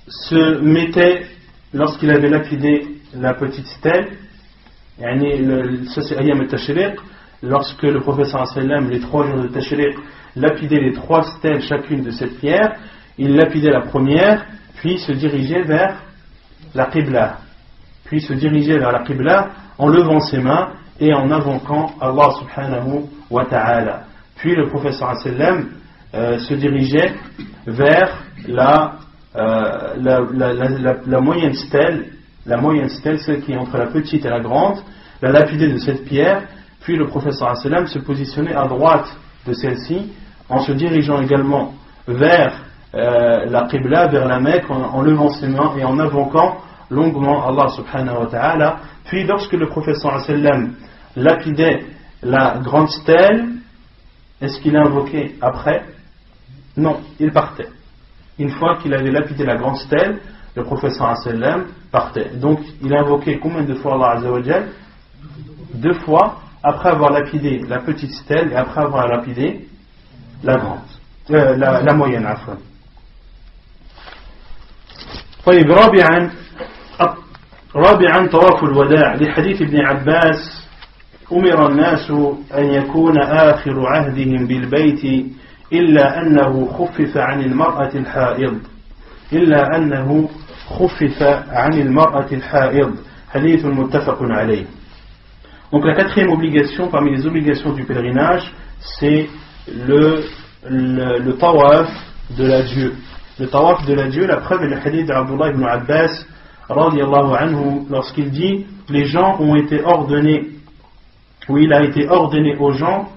se mettait, lorsqu'il avait lapidé la petite stèle, ça c'est Ayyam al-Tashriq, lorsque le prophète sallallahu alayhi wa sallam, les 3 jours de Tashriq, lapidait les 3 stèles chacune de cette pierre, il lapidait la première, puis se dirigeait vers la Qibla, en levant ses mains et en invoquant Allah subhanahu wa ta'ala. Puis le prophète sallallahu alayhi wa sallam se dirigeait vers la moyenne stèle, celle qui est entre la petite et la grande, la lapidée de cette pierre. Puis le prophète sallallahu alayhi wa sallam se positionnait à droite de celle-ci, en se dirigeant également vers la Qibla, vers la Mecque, en levant ses mains et en invoquant longuement Allah subhanahu wa ta'ala. Puis lorsque le prophète sallallahu alayhi wa sallam lapidait la grande stèle, est-ce qu'il a invoqué après? Non, il partait. Une fois qu'il avait lapidé la grande stèle, le prophète sallallahu alayhi wa sallam partait. Donc il a invoqué combien de fois Allah Azza wa Jal? 2 fois, après avoir lapidé la petite stèle et après avoir lapidé la grande, la moyenne. طيب رابعا طواف الوداع لحديث ابن عباس أمر الناس أن يكون آخر عهدهم بالبيت إلا أنه خفف عن المرأة الحائض حديث متفق عليه. Donc la 4e obligation parmi les obligations du pèlerinage, c'est le tawaf de l'adieu. Le tawaf de l'adieu, la preuve est le hadith d'Abdullah ibn Abbas radiyallahu anhu, lorsqu'il dit les gens ont été ordonnés, ou il a été ordonné aux gens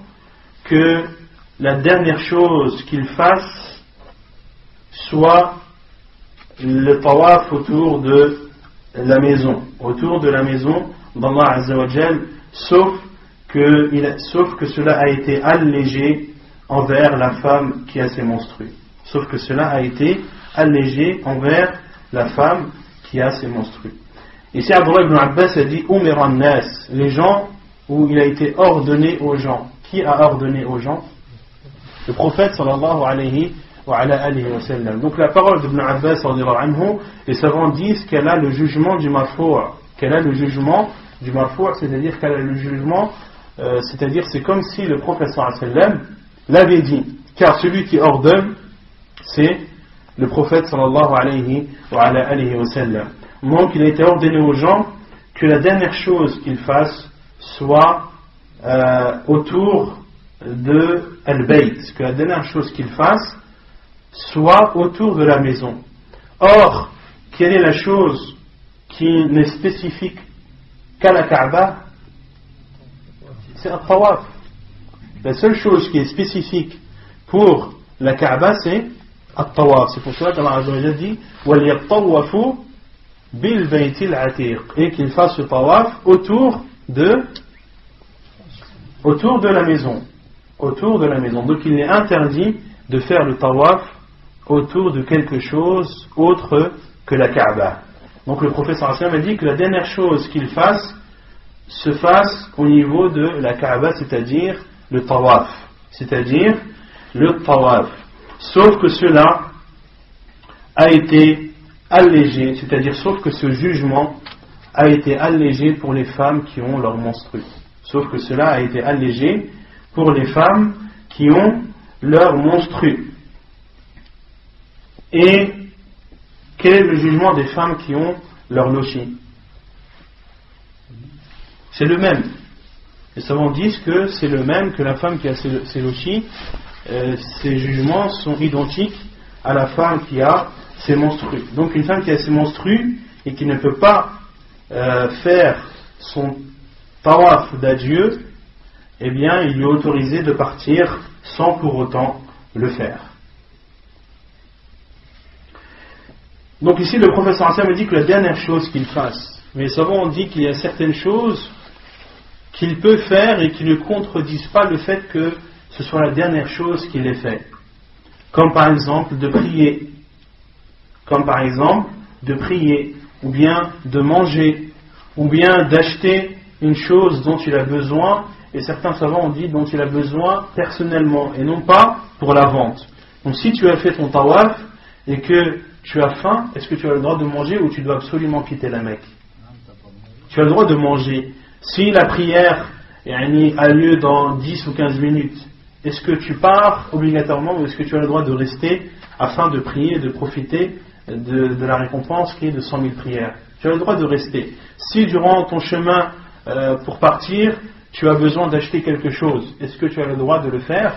que la dernière chose qu'ils fassent soit le tawaf autour de la maison d'Allah Azza wa Jal, sauf sauf que cela a été allégé envers la femme qui a ses menstrues. Sauf que cela a été allégé envers la femme qui a ses menstrues. Ici, Abdullah ibn Abbas a dit Umiran nas, les gens, où il a été ordonné aux gens. Qui a ordonné aux gens? Le prophète sallallahu alayhi wa sallam. Donc la parole d'Ibn Abbas sallallahu anhu, les savants disent qu'elle a le jugement du marfou'. Qu'elle a le jugement du marfou', c'est-à-dire qu'elle a le jugement, c'est-à-dire c'est comme si le prophète sallallahu alayhi wa sallam l'avait dit. Car celui qui ordonne, c'est le prophète sallallahu alayhi wa sallam. Donc il a été ordonné aux gens que la dernière chose qu'ils fassent soit autour de Al-Bayt, que la dernière chose qu'ils fassent soit autour de la maison. Or, quelle est la chose qui n'est spécifique qu'à la Kaaba? C'est un tawaf. La seule chose qui est spécifique pour la Kaaba, c'est un tawaf. C'est pour cela qu'Allah Azza wa Jalla dit وَلْيَطَّوَّفُوا بِالْبَيْتِ الْعَتِيقِ, et qu'ils fassent ce tawaf autour de la maison. Autour de la maison. Donc il est interdit de faire le tawaf autour de quelque chose autre que la Kaaba. Donc le prophète sallallahu alayhi wa sallam a dit que la dernière chose qu'il fasse se fasse au niveau de la Kaaba, c'est-à-dire le tawaf. C'est-à-dire le tawaf. Sauf que cela a été allégé, c'est-à-dire sauf que ce jugement a été allégé pour les femmes qui ont leur menstrues. Sauf que cela a été allégé pour les femmes qui ont leur menstrues. Et quel est le jugement des femmes qui ont leur lochi? C'est le même. Les savants disent que c'est le même que la femme qui a ses lochis. Ces jugements sont identiques à la femme qui a ses menstrues. Donc une femme qui a ses menstrues et qui ne peut pas faire son tawaf d'adieu, eh bien il lui est autorisé de partir sans pour autant le faire. Donc ici le professeur Hassan me dit que la dernière chose qu'il fasse, mais les savants ont dit qu'il y a certaines choses qu'il peut faire et qui ne contredisent pas le fait que ce soit la dernière chose qu'il ait fait. Comme par exemple de prier. Comme par exemple de prier, ou bien de manger, ou bien d'acheter une chose dont il a besoin, et certains savants ont dit dont il a besoin personnellement, et non pas pour la vente. Donc si tu as fait ton tawaf, et que tu as faim, est-ce que tu as le droit de manger ou tu dois absolument quitter la Mecque? Tu as le droit de manger. Si la prière a lieu dans 10 ou 15 minutes, est-ce que tu pars obligatoirement ou est-ce que tu as le droit de rester afin de prier et de profiter de la récompense qui est de 100 000 prières? Tu as le droit de rester. Si durant ton chemin pour partir, tu as besoin d'acheter quelque chose, est-ce que tu as le droit de le faire?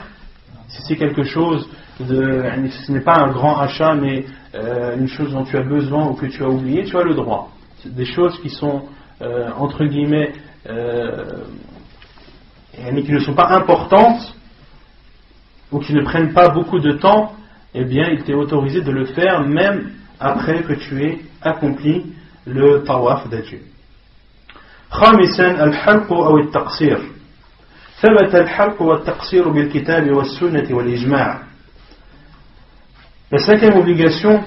Si c'est quelque chose ce n'est pas un grand achat, mais une chose dont tu as besoin ou que tu as oublié, tu as le droit. C'est des choses qui sont entre guillemets qui ne sont pas importantes ou qui ne prennent pas beaucoup de temps, eh bien il t'est autorisé de le faire même après que tu aies accompli le tawaf d'adieu. خامسا الحلق أو التقصير. ثبت الحلق والتقصير بالكتاب والسنة والإجماع. La cinquième obligation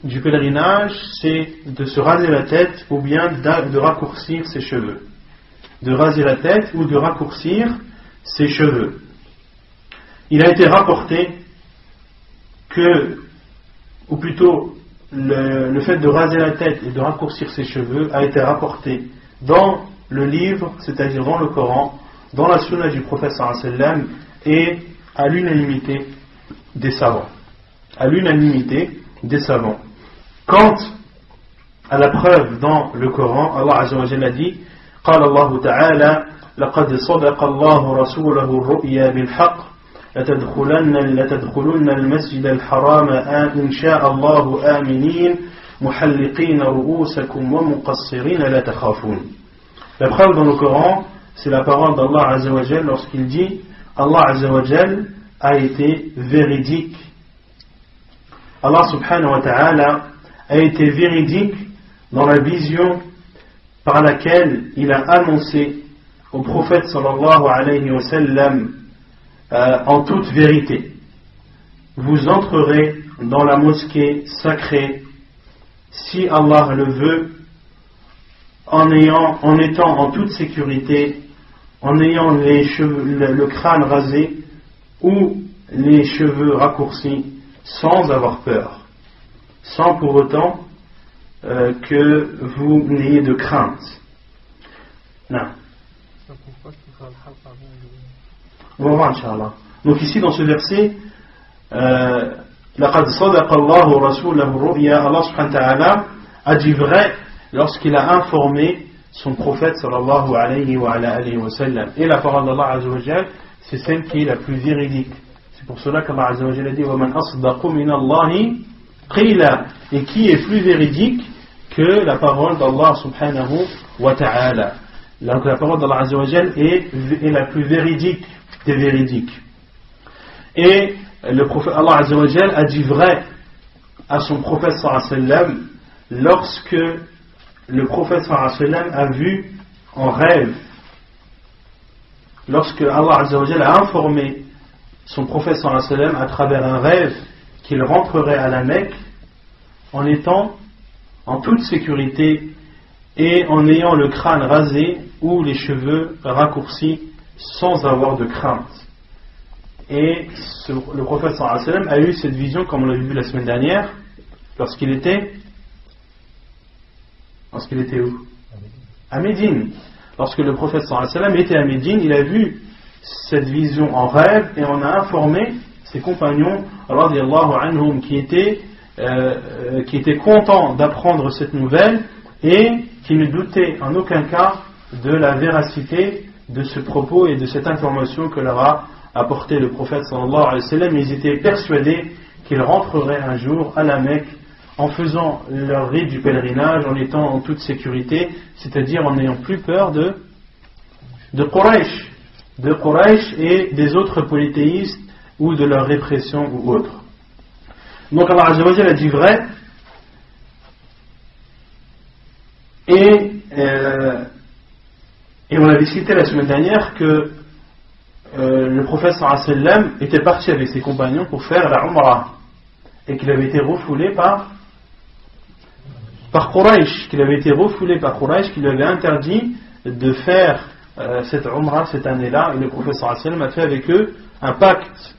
du pèlerinage, c'est de se raser la tête ou bien de raccourcir ses cheveux. De raser la tête ou de raccourcir ses cheveux. Il a été rapporté que, ou plutôt le fait de raser la tête et de raccourcir ses cheveux a été rapporté dans le livre, c'est-à-dire dans le Coran, dans la sunna du prophète sallallahu alayhi wa sallam et à l'unanimité des savants. À l'unanimité des savants. Quant à la preuve dans le Coran, Allah Azza wa Jalla dit قال الله تعالى لقد صدق الله رسوله الرؤيا بالحق لتدخلن المسجد الحرام إن شاء الله آمنين محلقين رؤوسكم ومقصرين لا تخافون. La preuve dans le Coran, c'est la parole d'Allah Azza wa Jalla lorsqu'il dit Allah Azza wa Jalla a été véridique. Allah subhanahu wa ta'ala a été véridique dans la vision par laquelle il a annoncé au prophète sallallahu alayhi wa sallam en toute vérité. Vous entrerez dans la mosquée sacrée, si Allah le veut, en étant en toute sécurité, en ayant le crâne rasé ou les cheveux raccourcis, sans avoir peur, sans pour autant que vous n'ayez de crainte. Non. Ça prouve pas qu'il faut le halq avant le... On va voir, Inch'Allah. Donc ici dans ce verset, لقد صدق الله رسوله الرؤيا, Allah subhanahu wa ta'ala a dit vrai lorsqu'il a informé son prophète sallallahu alayhi wa sallam. Et la parole d'Allah azza wa jal, c'est celle qui est la plus véridique. C'est pour cela qu'Allah azza wa jal a dit وَمَنْ أَصْدَقُ مِنَ اللَّهِ قِيلًا, et qui est plus véridique que la parole d'Allah subhanahu wa ta'ala. Donc la parole d'Allah azza wa jal est la plus véridique des véridiques. Et le prophète Allah azza wa jal a dit vrai à son prophète sallallahu alayhi wa sallam lorsque le prophète sallallahu alayhi wa sallam a vu en rêve, lorsque Allah azza wa jal a informé son prophète sallallahu alayhi wa sallam à travers un rêve qu'il rentrerait à la Mecque en étant en toute sécurité et en ayant le crâne rasé ou les cheveux raccourcis sans avoir de crainte. Et le prophète sallallahu alayhi wa sallam a eu cette vision, comme on l'a vu la semaine dernière, lorsqu'il était où? À Médine. Lorsque le prophète sallallahu alayhi wa sallam était à Médine, il a vu cette vision en rêve et on a informé ses compagnons radiyallahu anhum qui étaient contents d'apprendre cette nouvelle et qui ne doutaient en aucun cas de la véracité de ce propos et de cette information que leur a apporté le prophète sallallahu alayhi wa sallam. Ils étaient persuadés qu'ils rentreraient un jour à la Mecque en faisant leur rite du pèlerinage, en étant en toute sécurité, c'est-à-dire en n'ayant plus peur de Quraysh et des autres polythéistes ou de leur répression ou autre. Donc Allah azza wa jalla a dit vrai, et on avait cité la semaine dernière que le prophète sallallahu alayhi wa sallam était parti avec ses compagnons pour faire la Umrah et qu'il avait été refoulé par Quraysh, qui lui avait interdit de faire cette Umrah cette année-là, et le prophète sallallahu alayhi wa sallam a fait avec eux un pacte,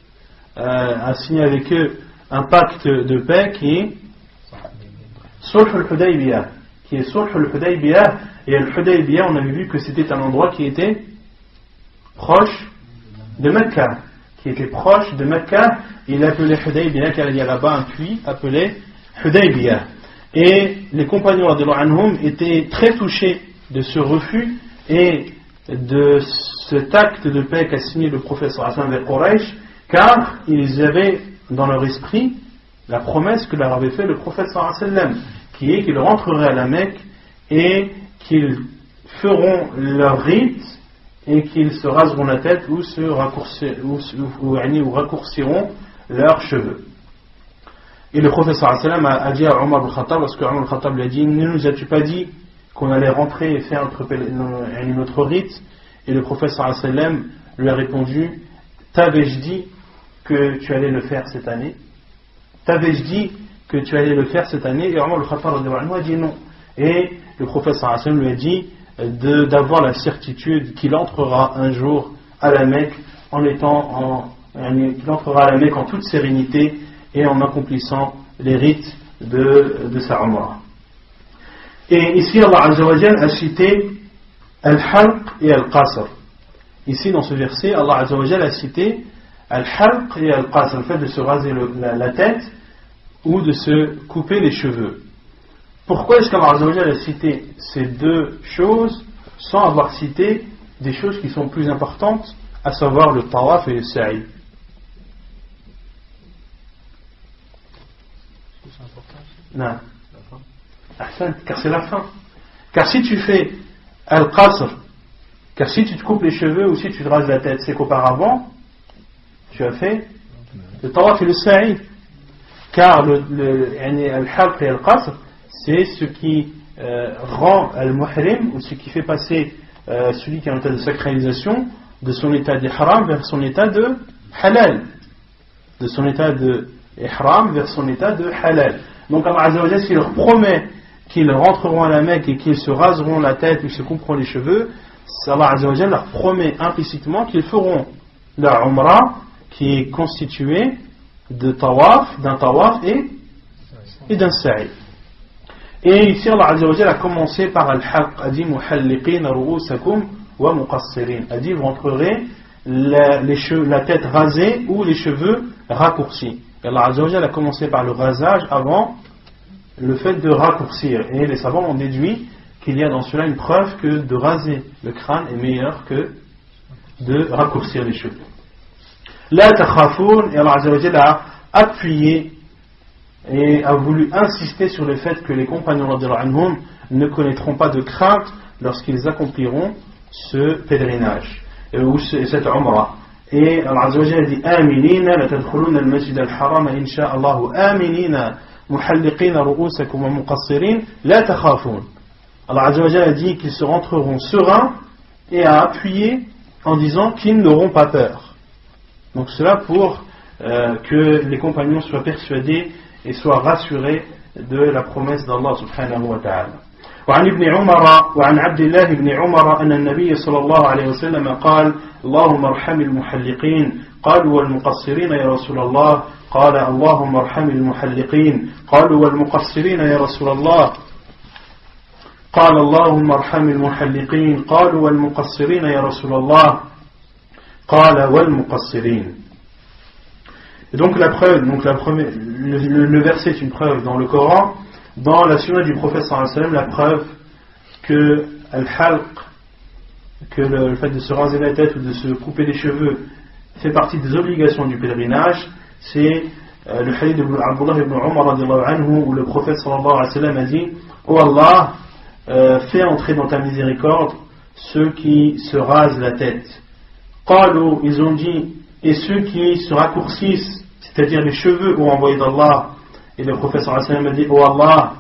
a signé avec eux un pacte de paix qui est Sulh al-Hudaybiyah, et al-Hudaybiyah, on avait vu que c'était un endroit qui était proche de Mecca, il appelait Hudaybiyah car il y a là-bas un puits appelé Hudaybiyah. Et les compagnons radhiyallahu anhum étaient très touchés de ce refus et de cet acte de paix qu'a signé le prophète sallallahu alayhi wa sallam avec Quraysh, car ils avaient dans leur esprit la promesse que leur avait fait le prophète sallallahu alayhi wa sallam, qui est qu'ils rentreraient à la Mecque et qu'ils feront leur rite et qu'ils se raseront la tête ou raccourciront leurs cheveux. Et le prophète sallallahu alayhi wa sallam a dit à Omar al-Khattab, lorsque Omar al-Khattab lui a dit: ne nous as-tu pas dit qu'on allait rentrer et faire notre rite? Et le prophète sallallahu alayhi wa sallam lui a répondu: t'avais-je dit que tu allais le faire cette année? Et Omar al-Khattab a dit non. Et le prophète sallallahu alayhi wa sallam lui a dit d'avoir la certitude qu'il entrera un jour à la Mecque qu'il entrera à la Mecque en toute sérénité et en accomplissant les rites de sa Umrah. Et ici Allah Azza wa Jal a cité Al-Halq et Al-Qasr. Ici dans ce verset, Allah Azza wa Jal a cité Al-Halq et Al-Qasr, le fait de se raser la tête ou de se couper les cheveux. Pourquoi est-ce qu'Allah Azza wa Jal a cité ces deux choses sans avoir cité des choses qui sont plus importantes, à savoir le tawaf et le sa'i? Non. Car c'est la fin. Car si tu fais al-qasr, car si tu te coupes les cheveux ou si tu te rases la tête, c'est qu'auparavant tu as fait le tawaf et le sa'i. Car al-halq et al-qasr, c'est ce qui rend al-muhrim, ou ce qui fait passer celui qui est en état de sacralisation, de son état d'ihram vers son état de halal. De son état de ihram vers son état de halal. Donc Allah Azza wa Jalla, s'il leur promet qu'ils rentreront à la Mecque et qu'ils se raseront la tête ou se couperont les cheveux, Allah Azza wa Jalla leur promet implicitement qu'ils feront la umrah qui est constituée d'un tawaf et d'un sa'i. Et ici Allah Azza wa Jalla a commencé par al-haqq, a dit muhalliqin ru'usakum wa muqassirin, a dit vous rentrerez la tête rasée ou les cheveux raccourcis. Et Allah Azza wa Jalla a commencé par le rasage avant le fait de raccourcir. Et les savants ont déduit qu'il y a dans cela une preuve que de raser le crâne est meilleur que de raccourcir les cheveux. La takhafoun, et Allah Azza wa Jalla a appuyé et a voulu insister sur le fait que les compagnons radhiyallahu anhum ne connaîtront pas de crainte lorsqu'ils accompliront ce pèlerinage ou cette umrah. Et Allah Azza wa Jalla dit aminina la tadkhuluna al-masjid al-haram insha'Allah aminina muhalliqina ru'usakum wa muqassirin la takhafun. Allah Azza wa Jalla dit qu'ils se rentreront sereins et a appuyé en disant qu'ils n'auront pas peur. Donc cela pour que les compagnons soient persuadés et soient rassurés de la promesse d'Allah subhanahu wa ta'ala. وعن ابن عمر وعن عبد الله بن عمر أن النبي صلى الله عليه وسلم قال اللهم ارحم المحلقين قالوا والمقصرين يا رسول الله قال اللهم ارحم المحلقين قالوا والمقصرين يا رسول الله قال اللهم ارحم المحلقين قالوا والمقصرين يا رسول الله قال والمقصرين. Et donc la preuve, le verset est une preuve dans le Coran, dans la sunna du prophète sallallahu alayhi wa sallam, la preuve que al-halq, que le fait de se raser la tête ou de se couper les cheveux fait partie des obligations du pèlerinage. C'est le hadith de Abdullah ibn Umar radhiyallahu anhu où le prophète sallallahu alayhi wa sallam a dit oh Allah, fais entrer dans ta miséricorde ceux qui se rasent la tête. Qalu, ils ont dit, et ceux qui se raccourcissent, c'est-à-dire les cheveux au envoyé d'Allah. Et le prophète sallallahu alayhi wa sallam a dit oh Allah,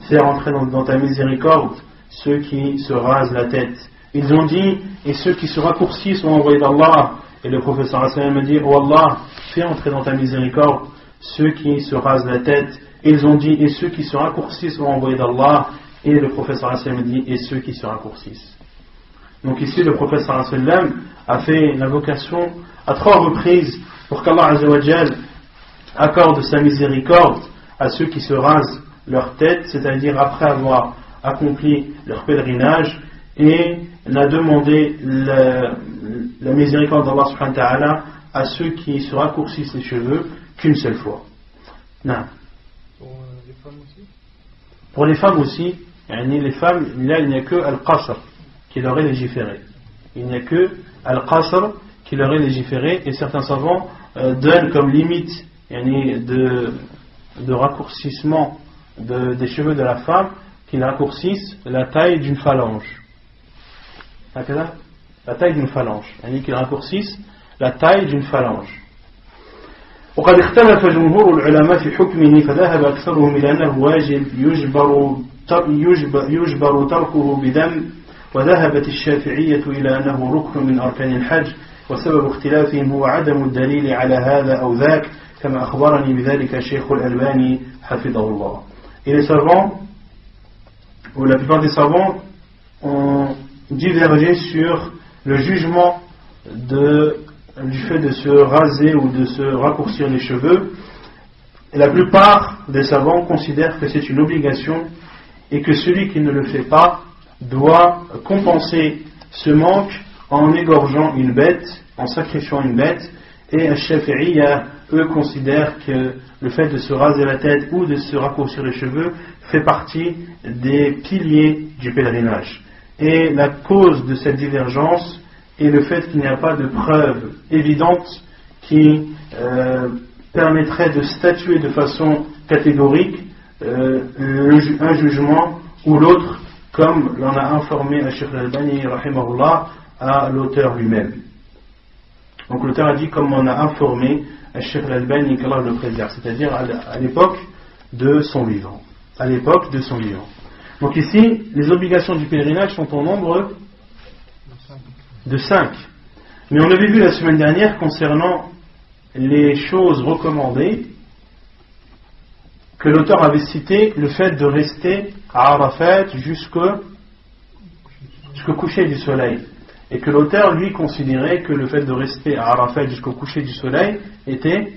fais entrer dans ta miséricorde ceux qui se rasent la tête. Ils ont dit, et ceux qui se raccourcissent au envoyé d'Allah. Et le prophète sallallahu alayhi wa sallam a dit oh Allah, fais entrer dans ta miséricorde ceux qui se rasent la tête. Ils ont dit, et ceux qui se raccourcissent au envoyé d'Allah. Et le prophète sallallahu alayhi wa sallam a dit, et ceux qui se raccourcissent. Donc ici le prophète sallallahu alayhi wa sallam a fait l'invocation à 3 reprises pour qu'Allah Azza wa Jal accorde sa miséricorde à ceux qui se rasent leur tête, c'est-à-dire après avoir accompli leur pèlerinage, et n'a demandé la miséricorde d'Allah subhanahu wa ta'ala à ceux qui se raccourcissent les cheveux qu'une seule fois. Non. Pour les femmes aussi? Pour les femmes aussi, les femmes, là il n'y a que al-qasr qui leur est légiféré. Il n'y a que al-qasr qui leur est légiféré, et certains savants donnent comme limite de raccourcissement des cheveux de la femme qu'ils raccourcissent la taille d'une phalange. La taille d'une phalange. Qu'ils raccourcissent la taille d'une phalange. وقد اختلف جمهور العلماء في حكمه فذهب أكثرهم إلى أنه واجب يجبر تركه بدم وذهبت الشافعية إلى أنه ركن من أركان الحج وسبب اختلافهم هو عدم الدليل على هذا أو ذاك كما أخبرني بذلك الشيخ الألباني حفظه الله. Et les savants, ou la plupart des savants, ont divergé sur le jugement du fait de se raser ou de se raccourcir les cheveux. Et la plupart des savants considèrent que c'est une obligation et que celui qui ne le fait pas doit compenser ce manque en égorgeant une bête, en sacrifiant une bête. Et Al-Shafi'iyya, eux, considèrent que le fait de se raser la tête ou de se raccourcir les cheveux fait partie des piliers du pèlerinage. Et la cause de cette divergence est le fait qu'il n'y a pas de preuve évidente qui permettrait de statuer de façon catégorique un jugement ou l'autre, comme l'en a informé Al-Shaykh Al-Albani rahimahullah à l'auteur lui-même. Donc l'auteur a dit comme on a informé Al-Shaykh Al-Albani qu'Allah le préserve, c'est-à-dire à l'époque de son vivant. Donc ici, les obligations du pèlerinage sont en nombre de 5. Mais on avait vu la semaine dernière concernant les choses recommandées que l'auteur avait cité, le fait de rester à Arafat jusqu'au coucher du soleil. Et que l'auteur, lui, considérait que le fait de rester à Arafat jusqu'au coucher du soleil était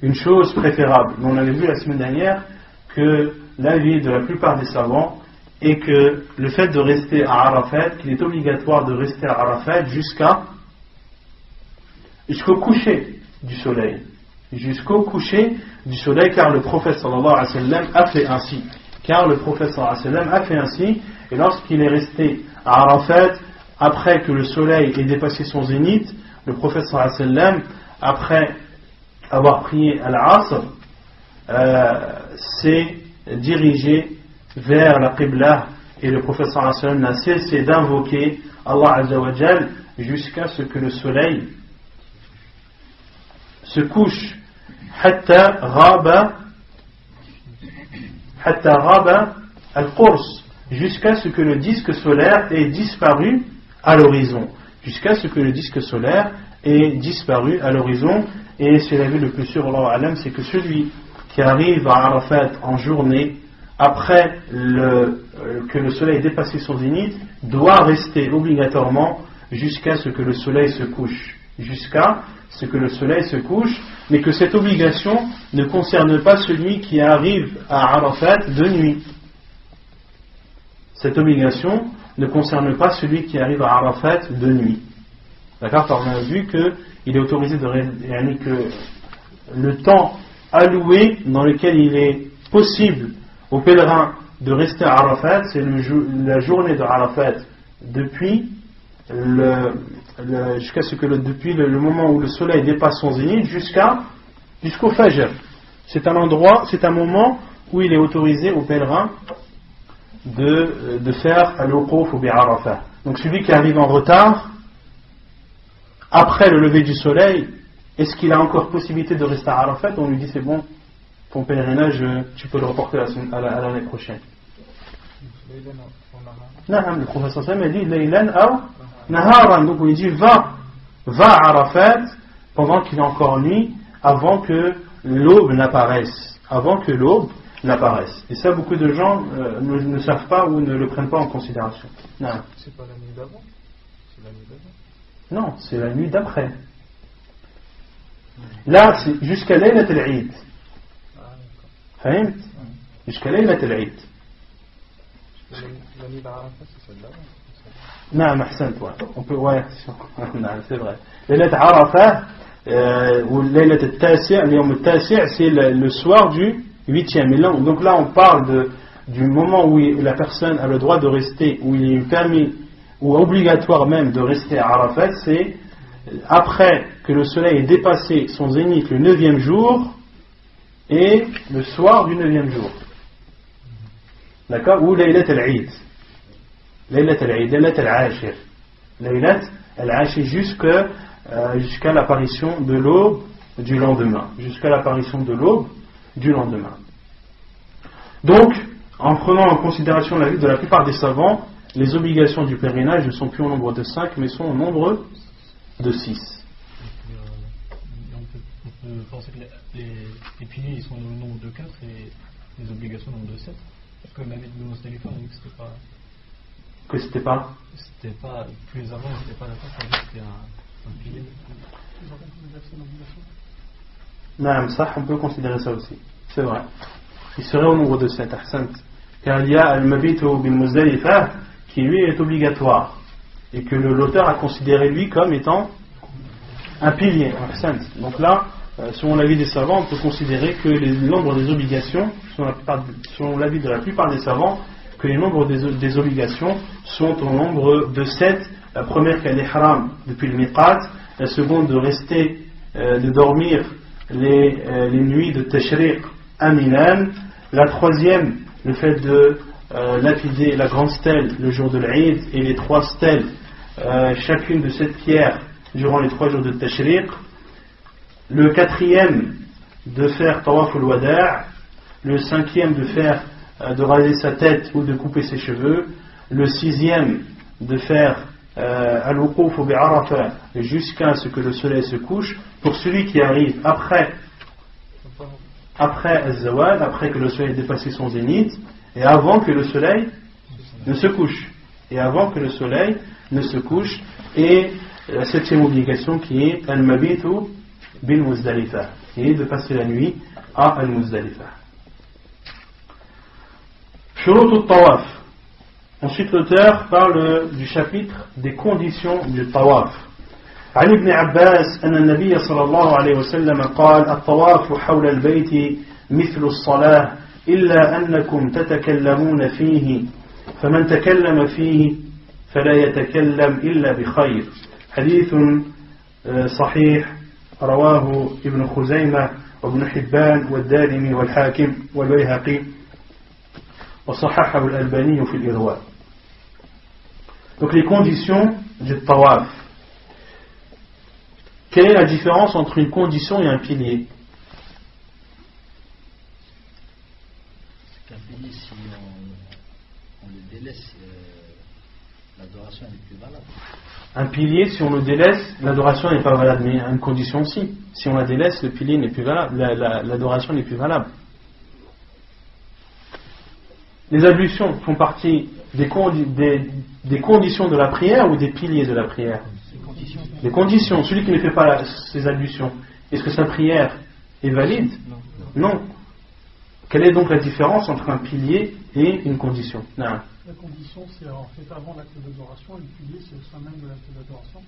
une chose préférable. Mais on avait vu la semaine dernière que l'avis de la plupart des savants est que le fait de rester à Arafat, qu'il est obligatoire de rester à Arafat jusqu'au coucher du soleil. Jusqu'au coucher du soleil, car le prophète sallallahu alayhi wa sallam a fait ainsi. Et lorsqu'il est resté à Arafat, après que le soleil ait dépassé son zénith, le prophète sallallahu alayhi wa sallam, après avoir prié à l'Asr, s'est dirigé vers la Qibla, et le prophète sallallahu alayhi wa sallam n'a cessé d'invoquer Allah azza wa jal jusqu'à ce que le soleil se couche hatta ghaba al-qurs, jusqu'à ce que le disque solaire ait disparu à l'horizon, et c'est l'avis le plus sûr, Allahu a'lam, c'est que celui qui arrive à Arafat en journée après que le soleil ait dépassé son zénith doit rester obligatoirement jusqu'à ce que le soleil se couche, mais que cette obligation ne concerne pas celui qui arrive à Arafat de nuit. D'accord? Car on a vu qu'il est autorisé que le temps alloué dans lequel il est possible aux pèlerins de rester à Arafat, c'est la journée de Arafat depuis depuis le moment où le soleil dépasse son zénith jusqu'au Fajr. C'est un moment où il est autorisé aux pèlerins de faire al-wuquf bi Arafat. Donc celui qui arrive en retard après le lever du soleil, est-ce qu'il a encore possibilité de rester à Arafat? On lui dit c'est bon, ton pèlerinage tu peux le reporter à l'année prochaine. Le professeur Sam a dit Laylan aw Naharan, donc il dit va à Arafat pendant qu'il est encore nuit, avant que l'aube n'apparaisse. Et ça, beaucoup de gens ne savent pas ou ne le prennent pas en considération. Non. C'est pas la nuit d'avant? C'est la nuit d'avant? Non, c'est la nuit d'après. Là, c'est jusqu'à Laylat al-Eid. Fahimt? Jusqu'à Laylat al-Eid. La nuit d'Arafat, c'est celle d'avant? Non, on peut, ouais, c'est vrai. Laylat Arafat ou Laylat al-Tasi', c'est le soir du 8e. Donc là, on parle du moment où la personne a le droit de rester, où il est permis, ou obligatoire même de rester à Arafat, c'est après que le soleil ait dépassé son zénith le 9e jour et le soir du 9e jour. D'accord? Ou Laylat al-Eid. Laylat al-Ashir. Laylat al-Ashir jusqu'à l'apparition de l'aube du lendemain. Donc, en prenant en considération l'avis de la plupart des savants, les obligations du pèlerinage ne sont plus au nombre de 5, mais sont au nombre de 6. On peut penser que les piliers ils sont au nombre de 4 et les obligations au nombre de 7. Parce que l'avis de Mustalifa, on dit que c'était pas plus avant, c'était pas d'accord, c'était un pilier. Non, ça, on peut considérer ça aussi. C'est vrai. Il serait au nombre de 7, Ahsant. Car il y a al-Mabitu bil Muzdalifa qui lui est obligatoire. Et que l'auteur a considéré lui comme étant un pilier, Ahsant. Donc là, selon l'avis des savants, on peut considérer que le nombre des obligations, selon l'avis de la plupart des savants, que les nombres des obligations sont au nombre de 7. La première qui est l'ihram depuis le miqat, la seconde de dormir les nuits de Tashriq à Minan, la troisième le fait de lapider la grande stèle le jour de l'Eid et les 3 stèles, chacune de 7 pierres durant les 3 jours de Tashriq, le 4e de faire Tawaf al-Wada', le 5e de raser sa tête ou de couper ses cheveux, le 6e de faire al-wuquf bi'Arafah jusqu'à ce que le soleil se couche, pour celui qui arrive après al-zawal, après que le soleil ait dépassé son zénith, et avant que le soleil ne se couche. Et avant que le soleil ne se couche, et la septième obligation qui est al-mabitu bil Muzdalifa, qui est de passer la nuit à al-Muzdalifa. Shurut al-Tawaf. Ensuite, l'auteur parle du chapitre des conditions du Tawaf. عن ابن عباس أن النبي صلى الله عليه وسلم قال الطواف حول البيت مثل الصلاة إلا أنكم تتكلمون فيه فمن تكلم فيه فلا يتكلم إلا بخير. حديث صحيح رواه ابن خزيمة وابن حبان والدارمي والحاكم والبيهقي وصححه الألباني في الإرواء. Donc les conditions du tawaf. Quelle est la différence entre une condition et un pilier? C'est qu'un pilier, si on le délaisse, l'adoration n'est plus valable. Un pilier, si on le délaisse, l'adoration n'est pas valable, mais une condition aussi. Si on la délaisse, le pilier n'est plus valable, l'adoration n'est plus valable. Les ablutions font partie des conditions de la prière ou des piliers de la prière? Des conditions. Celui qui ne fait pas ces ablutions, est-ce que sa prière est valide? Non. Quelle est donc la différence entre un pilier et une condition? Non. La condition, c'est en fait avant l'acte d'adoration, et le pilier, c'est au sein même de l'acte d'adoration.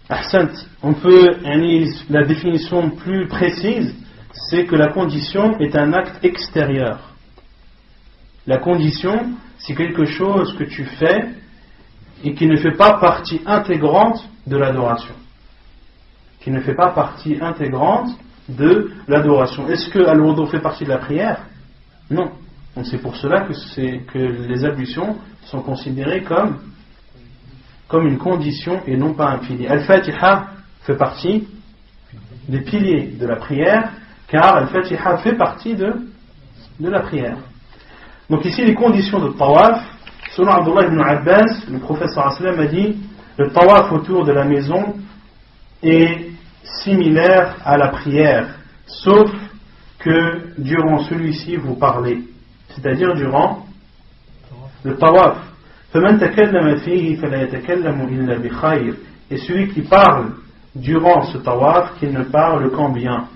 Ahsant. On peut, la définition plus précise, c'est que la condition est un acte extérieur. La condition, c'est quelque chose que tu fais et qui ne fait pas partie intégrante de l'adoration. Qui ne fait pas partie intégrante de l'adoration. Est-ce que al-wudu fait partie de la prière? Non. Donc c'est pour cela que les ablutions sont considérées comme une condition et non pas un pilier. Al-Fatiha fait partie des piliers de la prière, car Al-Fatiha fait partie de la prière. Donc ici les conditions de tawaf, selon Abdullah ibn Abbas, le prophète sallallahu alayhi wa sallam a dit, le tawaf autour de la maison est similaire à la prière, sauf que durant celui-ci vous parlez, c'est-à-dire durant le tawaf. فَمَنْ تَكَلَّمَ فِيهِ فَلَا يَتَكَلَّمُ إِلَّا بِخَيْرٍ. Et celui qui parle durant ce tawaf, qu'il ne parle qu'en bien.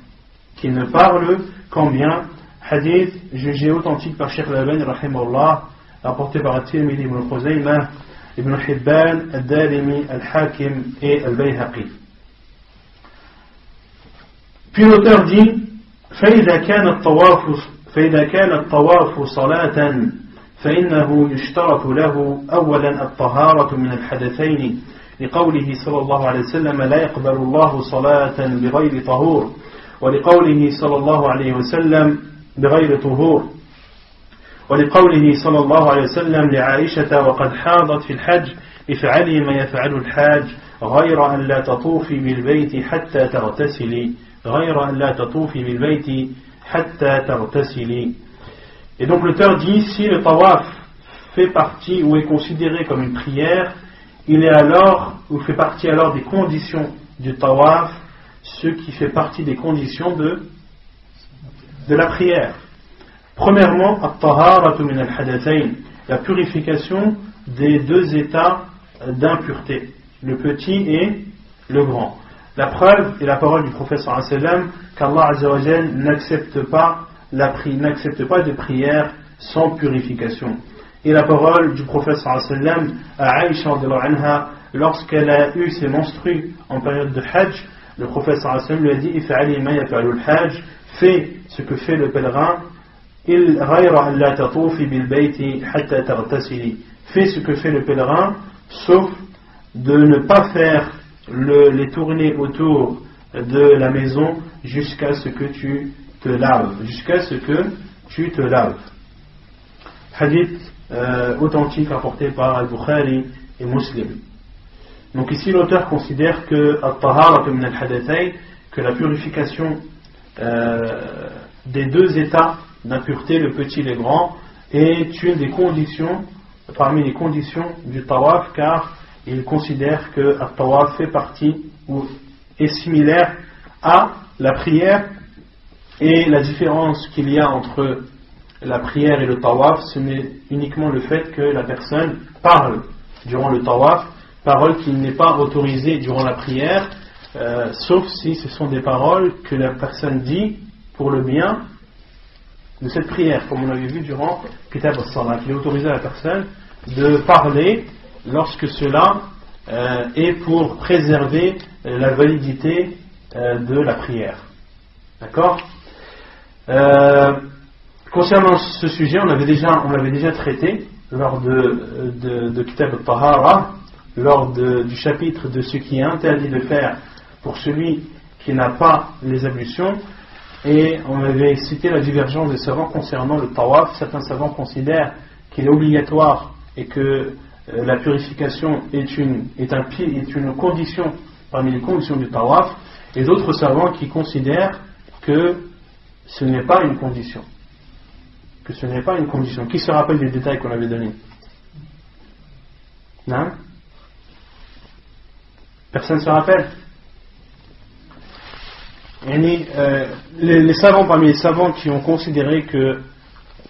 Qu'il ne parle qu'en bien. Hadith jugé authentique par Cheikh Al-Albani rahimahullah, rapporté par At-Tirmidhi, Ibn Khuzaymah, Ibn Hibban, Ad-Darimi, Al-Hakim et Al-Bayhaqi. Puis l'auteur dit فإذا كان الطواف صلاة فإنه يشترط له أولا الطهارة من الحدثين لقوله صلى الله عليه وسلم لا يقبل الله صلاة بغير طهور ولقوله صلى الله عليه وسلم بغير طهور ولقوله صلى الله عليه وسلم لعائشة وقد حاضت في الحج افعلي ما يفعل الحاج غير أن لا تطوفي بالبيت حتى تغتسلي غير أن لا تطوفي بالبيت حتى تغتسلي. Et donc l'auteur dit, si le tawaf fait partie ou est considéré comme une prière, il est alors, ou fait partie alors des conditions du tawaf, ce qui fait partie des conditions de la prière. Premièrement, at-taharatu min al-hadathayn, la purification des deux états d'impureté, le petit et le grand. La preuve est la parole du prophète sallallahu alayhi wa sallam qu'Allah azza wa jalla n'accepte pas de prière sans purification. Et la parole du prophète sallallahu alayhi wa sallam à Aïcha radhiyallahu anha, lorsqu'elle a eu ses menstrues en période de Hajj, le prophète sallallahu alayhi wa sallam lui a dit if'ali ma yaf'alu al-hajj, fais ce que fait le pèlerin, ghayra an la tatufi bil bayti hatta taghtasili, fais ce que fait le pèlerin, sauf de ne pas faire les tournées autour de la maison jusqu'à ce que tu te laves, Hadith authentique rapporté par Al-Bukhari et Muslim. Donc ici l'auteur considère que at-taharatu min al-hadathayn, que la purification des deux états d'impureté, le petit et le grand, est une des conditions, parmi les conditions du tawaf, car il considère que at-tawaf fait partie ou est similaire à la prière, et la différence qu'il y a entre la prière et le tawaf, ce n'est uniquement le fait que la personne parle durant le tawaf, parole qui n'est pas autorisée durant la prière, sauf si ce sont des paroles que la personne dit pour le bien de cette prière, comme on l'avait vu durant Kitab al-Salat. Il est autorisé à la personne de parler lorsque cela est pour préserver la validité de la prière. D'accord ? Concernant ce sujet, on l'avait déjà traité lors de Kitab al-Tahara, lors du chapitre de ce qui est interdit de faire pour celui qui n'a pas les ablutions, et on avait cité la divergence des savants concernant le tawaf. Certains savants considèrent qu'il est obligatoire et que la purification est une condition parmi les conditions du tawaf, et d'autres savants qui considèrent que ce n'est pas une condition. Qui se rappelle des détails qu'on avait donnés? Non? Personne ne se rappelle? Les savants, parmi les savants qui ont considéré que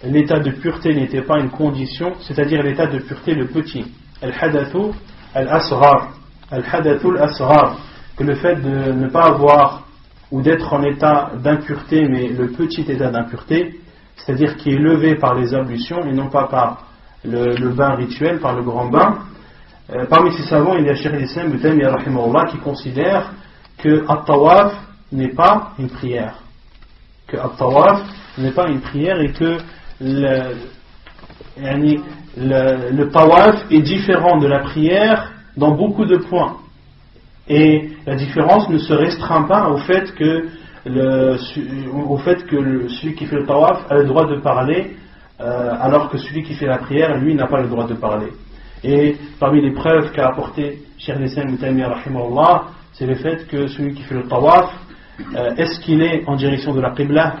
l'état de pureté n'était pas une condition, c'est-à-dire l'état de pureté le petit, al-hadathu al-asghar, que le fait de ne pas avoir ou d'être en état d'impureté, mais le petit état d'impureté, c'est-à-dire qui est levé par les ablutions et non pas par le bain rituel, par le grand bain. Parmi ces savants, il y a Cheikh al-Islam Ibn Taymiyyah rahimahullah qui considère que at-tawaf n'est pas une prière. Et que le tawaf est différent de la prière dans beaucoup de points. Et la différence ne se restreint pas au fait que celui qui fait le tawaf a le droit de parler, alors que celui qui fait la prière, lui, n'a pas le droit de parler. Et parmi les preuves qu'a apporté Cheikh al-Islam Ibn Taymiyyah rahimahullah, c'est le fait que celui qui fait le tawaf, est-ce qu'il est en direction de la Qibla?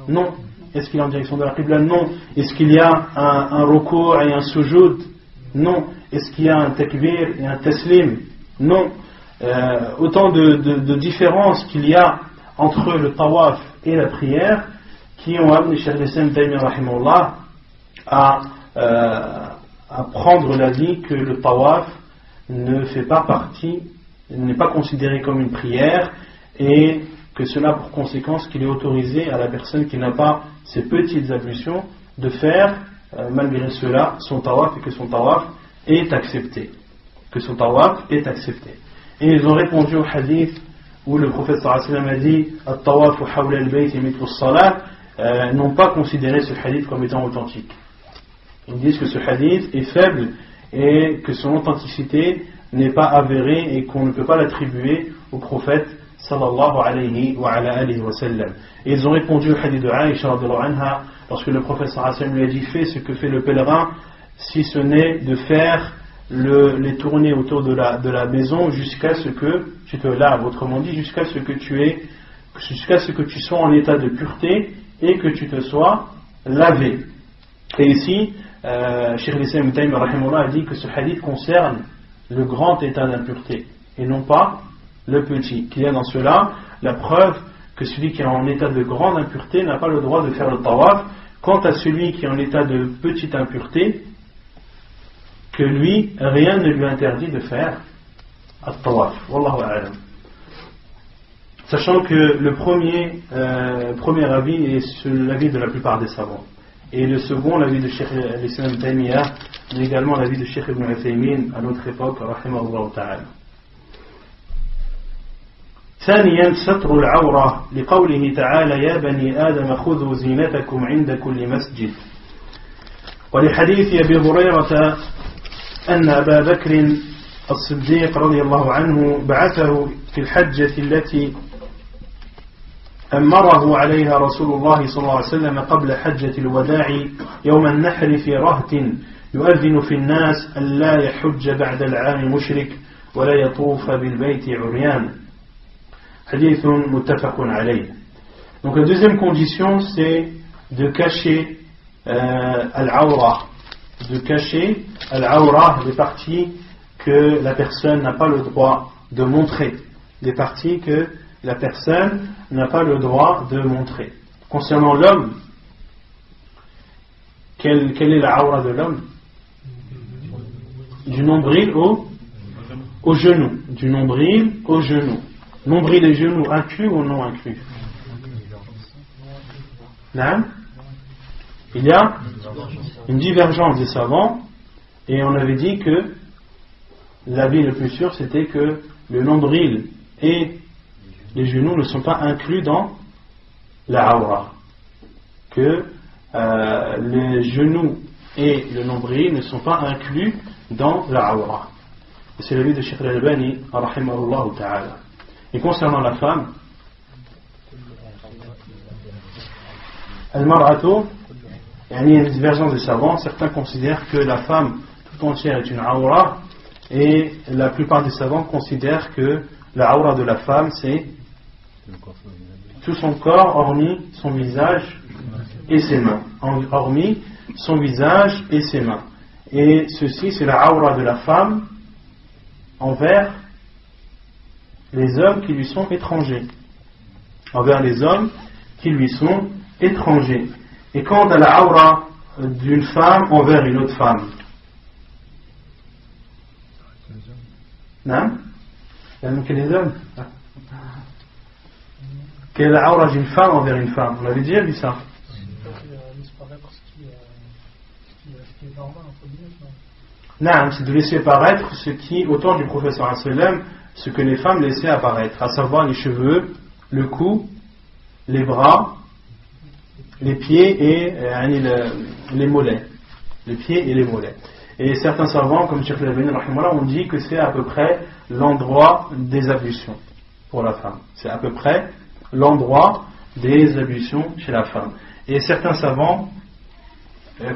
Non. Est-ce qu'il est en direction de la Qibla? Non. Est-ce qu'il y a un ruku' et un sujoud? Non. Est-ce qu'il y a un takbir et un taslim? Non. Autant de différences qu'il y a entre le tawaf et la prière qui ont amené Cheikh al-Islam Taymiyyah rahimahullah à prendre l'avis que le tawaf ne fait pas partie, n'est pas considéré comme une prière, et que cela a pour conséquence qu'il est autorisé à la personne qui n'a pas ces petites ablutions de faire malgré cela son tawaf, et que son tawaf est accepté. Et ils ont répondu au hadith où le prophète sallallahu alayhi wa sallam a dit at-tawafu hawla al-bayt mithlu as-salat, n'ont pas considéré ce hadith comme étant authentique. Ils disent que ce hadith est faible et que son authenticité n'est pas avérée et qu'on ne peut pas l'attribuer au prophète sallallahu alayhi wa sallam. Et ils ont répondu au hadith de Aïcha radhiyallahu anha lorsque le prophète sallallahu alayhi wa sallam lui a dit fais ce que fait le pèlerin, si ce n'est de faire les tournées autour de la maison jusqu'à ce que tu te laves, autrement dit jusqu'à ce que tu sois en état de pureté et que tu te sois lavé. Et ici Cheikh al-Islam Ibn Taymiyyah rahimahullah a dit que ce hadith concerne le grand état d'impureté et non pas le petit, qu'il y a dans cela la preuve que celui qui est en état de grande impureté n'a pas le droit de faire le tawaf, quant à celui qui est en état de petite impureté, que lui, rien ne lui interdit de faire at-tawaf. Wallahu a'lam. Sachant que le premier avis est l'avis de la plupart des savants. Et le second, l'avis de Cheikh al-Islam Ibn Taymiyyah, mais également l'avis de Cheikh Ibn Uthaymin à notre époque, rahimahullah ta'ala. ثانيا ستر العورة لقوله تعالى يا بني آدم خذوا زينتكم عند كل مسجد ولحديث أبي هريرة أن أبا بكر الصديق رضي الله عنه بعثه في الحجة التي أمره عليها رسول الله صلى الله عليه وسلم قبل حجة الوداع يوم النحر في رهط يؤذن في الناس أن لا يحج بعد العام مشرك ولا يطوف بالبيت عريان. Hadith muttafaqun alayh. Donc la deuxième condition, c'est de cacher al-awra, de cacher al-awra, les parties que la personne n'a pas le droit de montrer, des parties que la personne n'a pas le droit de montrer. Concernant l'homme, quelle est la awra de l'homme? Du nombril au genou. Du nombril au genou. Nombril et genou inclus ou non inclus? Là, il y a une divergence des savants, et on avait dit que l'avis le plus sûr c'était que le nombril et les genoux ne sont pas inclus dans la awra, que les genoux et le nombril ne sont pas inclus dans la awra. C'est l'avis de Cheikh Al-Albani rahimahullah ta'ala. Et concernant la femme, al-mar'atu, il y a une divergence des savants. Certains considèrent que la femme tout entière est une awra, et la plupart des savants considèrent que la awra de la femme c'est tout son corps hormis son visage et ses mains, hormis son visage et ses mains. Et ceci c'est la awra de la femme envers les hommes qui lui sont étrangers, envers les hommes qui lui sont étrangers. Et quant à la awra d'une femme envers une autre femme, non, que les hommes, quelle est la awra d'une femme envers une femme? On avait déjà vu ça. Non, c'est de laisser paraître ce qui, au temps du prophète sallallahu alayhi wa sallam, ce que les femmes laissaient apparaître, à savoir les cheveux, le cou, les bras, les pieds et les mollets. Les pieds et les mollets. Et certains savants, comme Cheikh Al-Albani rahimahullah, ont dit que c'est à peu près l'endroit des ablutions pour la femme. C'est à peu près l'endroit des ablutions chez la femme. Et certains savants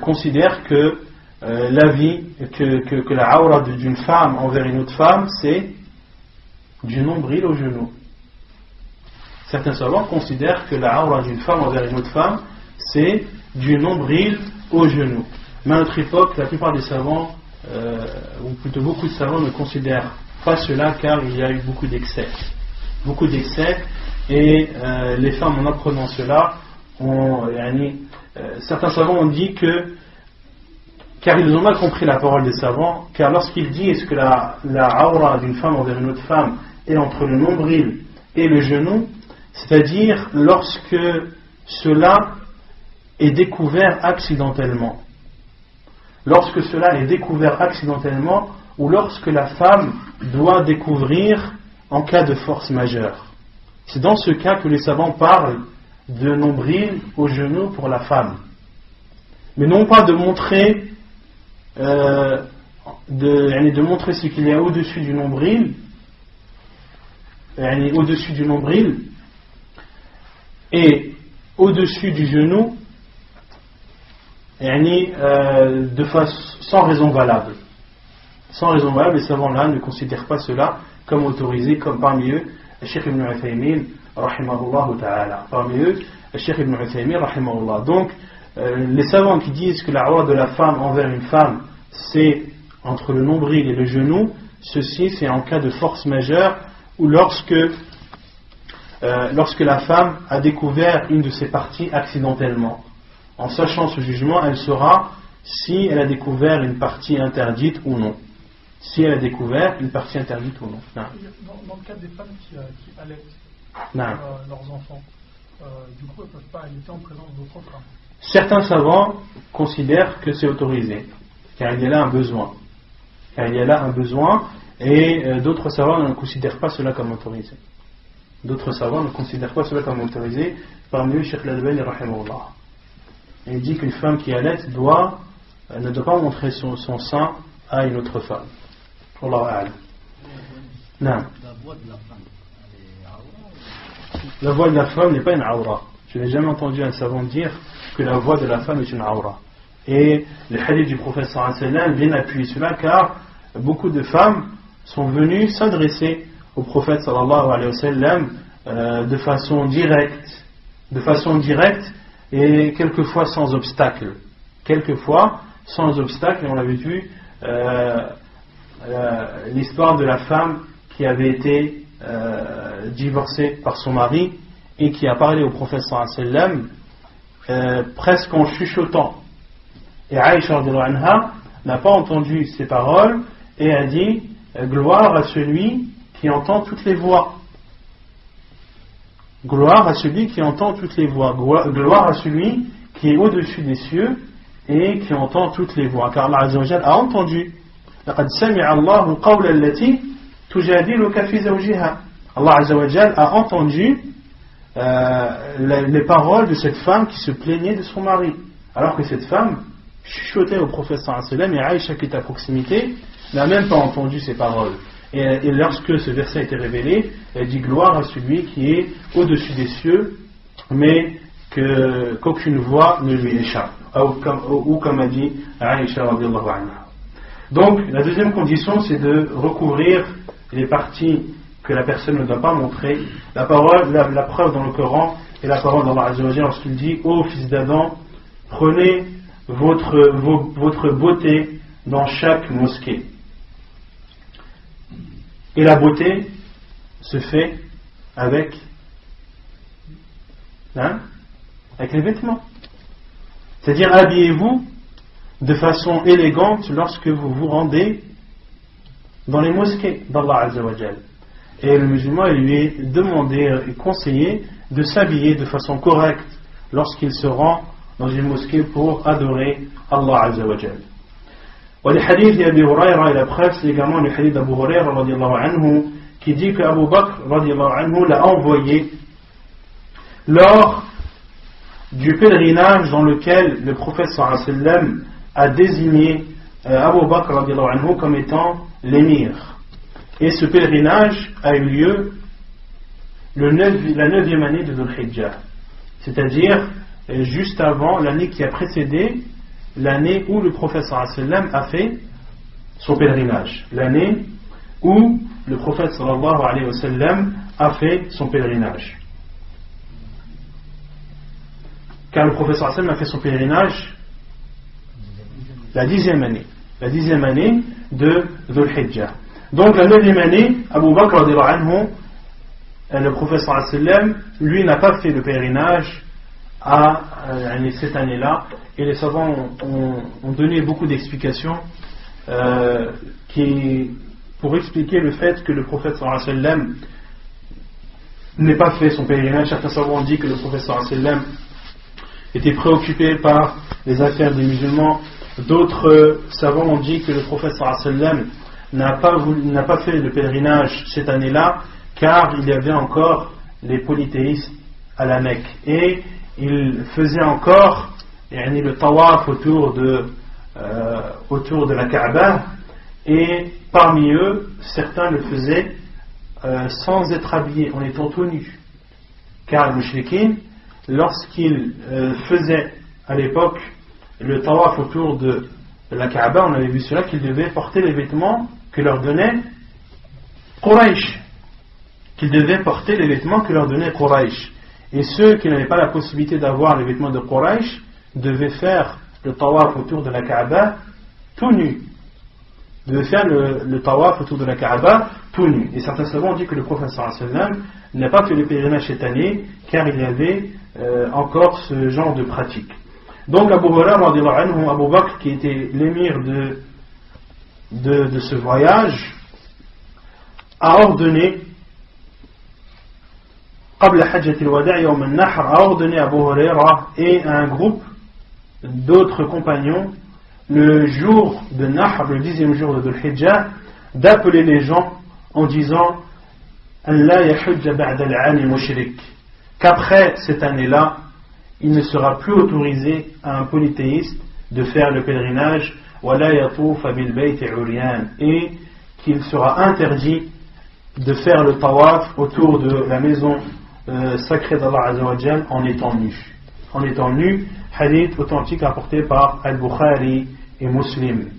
considèrent que l'avis que la awra d'une femme envers une autre femme, c'est du nombril au genou. Certains savants considèrent que la awra d'une femme envers une autre femme, c'est du nombril au genou. Mais à notre époque, la plupart des savants, ou plutôt beaucoup de savants, ne considèrent pas cela, car il y a eu beaucoup d'excès. Beaucoup d'excès, et les femmes, en apprenant cela, certains savants ont dit que, car ils ont mal compris la parole des savants, car lorsqu'ils disent que la awra d'une femme envers une autre femme est entre le nombril et le genou, c'est-à-dire lorsque cela est découvert accidentellement. Lorsque cela est découvert accidentellement, ou lorsque la femme doit découvrir en cas de force majeure. C'est dans ce cas que les savants parlent de nombril au genou pour la femme. Mais non pas de montrer de montrer ce qu'il y a au-dessus du nombril, au-dessus du nombril et au-dessus du genou, sans raison valable. Sans raison valable, les savants-là ne considèrent pas cela comme autorisé, comme parmi eux, Cheikh Ibn Uthaymin, rahimahullah ta'ala. Parmi eux, Cheikh Ibn Uthaymin, rahimahullah. Donc, les savants qui disent que la awra de la femme envers une femme, c'est entre le nombril et le genou, ceci c'est en cas de force majeure, ou lorsque la femme a découvert une de ses parties accidentellement. En sachant ce jugement, elle saura si elle a découvert une partie interdite ou non. Si elle a découvert une partie interdite ou non. Dans le cas des femmes qui allaitent leurs enfants, du coup elles ne peuvent pas allaiter en présence d'autres femmes. Certains savants considèrent que c'est autorisé, car il y a là un besoin. Et d'autres savants ne considèrent pas cela comme autorisé. Parmi eux, Cheikh Al-Albani rahimahullah. Il dit qu'une femme qui allait ne doit pas montrer son sein à une autre femme. Wallahu a'lam. Non. La voix de la femme n'est pas une awra. Je n'ai jamais entendu un savant dire que la voix de la femme est une awra. Et les hadiths du prophète sallallahu alayhi wa sallam viennent appuyer cela, car beaucoup de femmes sont venues s'adresser au prophète sallallahu alayhi wa sallam de façon directe et quelquefois sans obstacle. sans obstacle. Et on avait vu l'histoire de la femme qui avait été divorcée par son mari et qui a parlé au prophète sallallahu alayhi wa sallam presque en chuchotant. Et Aïcha radhiyallahu anha n'a pas entendu ces paroles et a dit gloire à celui qui entend toutes les voix. Gloire à celui qui entend toutes les voix. Gloire à celui qui est au-dessus des cieux et qui entend toutes les voix. Car Allah Azza wa Jalla a entendu. لقد سمع الله قول التي تجادلك في زوجها. Allah Azza wa Jalla a entendu les paroles de cette femme qui se plaignait de son mari. Alors que cette femme chuchotait au prophète sallallahu alayhi wa sallam et Aïcha qui est à proximité n'a même pas entendu ces paroles. Et lorsque ce verset a été révélé, elle dit gloire à celui qui est au-dessus des cieux, mais qu'aucune voix ne lui échappe. Ou comme a dit Aïcha radhiyallahu anha. Donc, la deuxième condition, c'est de recouvrir les parties que la personne ne doit pas montrer. La preuve dans le Coran est la parole d'Allah Azza wa Jalla lorsqu'il dit ô fils d'Adam, prenez votre beauté dans chaque mosquée. Et la beauté se fait avec les vêtements. C'est-à-dire habillez-vous de façon élégante lorsque vous vous rendez dans les mosquées d'Allah Azza wa Jalla. Et le musulman, il lui est demandé et conseillé de s'habiller de façon correcte lorsqu'il se rend dans une mosquée pour adorer Allah Azza wa Jalla. والحديث أبي هريرة إلى preuve c'est également le hadith d'Abu Hurayra radiyallahu anhu qui dit que Abu Bakr radiyallahu anhu l'a envoyé lors du pèlerinage dans lequel le prophète sallallahu alayhi wa sallam a désigné Abu Bakr radiyallahu anhu comme étant l'émir. Et ce pèlerinage a eu lieu la 9e année de Dhul Hijjah, c'est-à-dire juste avant l'année qui a précédé l'année où le prophète sallallahu alayhi wa sallam a fait son pèlerinage. L'année où le prophète sallallahu alayhi wa sallam a fait son pèlerinage. Car le prophète sallallahu alayhi wa sallam a fait son pèlerinage la 10e année de Dhul Hijjah. Donc la 9e année, Abu Bakr radhiyallahu anhu, le prophète sallallahu alayhi wa sallam, lui n'a pas fait le pèlerinage à cette année-là, et les savants ont donné beaucoup d'explications pour expliquer le fait que le prophète sallallahu alayhi wa sallam n'ait pas fait son pèlerinage. Certains savants ont dit que le prophète sallallahu alayhi wa sallam était préoccupé par les affaires des musulmans. D'autres savants ont dit que le prophète sallallahu alayhi wa sallam n'a pas fait le pèlerinage cette année-là car il y avait encore les polythéistes à la Mecque et il faisait encore le tawaf autour de la Kaaba, et parmi eux certains le faisaient sans être habillés, en étant tout nus, car les mushrikin, lorsqu'ils faisaient à l'époque le tawaf autour de la Kaaba, on avait vu cela, qu'ils devaient porter les vêtements que leur donnait Quraysh, et ceux qui n'avaient pas la possibilité d'avoir les vêtements de Quraysh devaient faire le tawaf autour de la Kaaba tout nus. Et certains savants ont dit que le prophète sallallahu alayhi wa sallam n'a pas fait le pèlerinage cette année car il y avait encore ce genre de pratique. Donc Abu Hurayra radhiyallahu anhu, Abu Bakr qui était l'émir de ce voyage, a ordonné قبل حجة الوداع يوم النحر, a ordonné à Abu Hurayra et à un groupe d'autres compagnons le jour de Nahr, le 10e jour de Dhul Hijjah, d'appeler les gens en disant qu'après cette année-là il ne sera plus autorisé à un polythéiste de faire le pèlerinage et qu'il sera interdit de faire le tawaf autour de la maison sacrée d'Allah Azza wa Jal en étant nu. Hadith authentique apporté par Al-Bukhari et Muslim.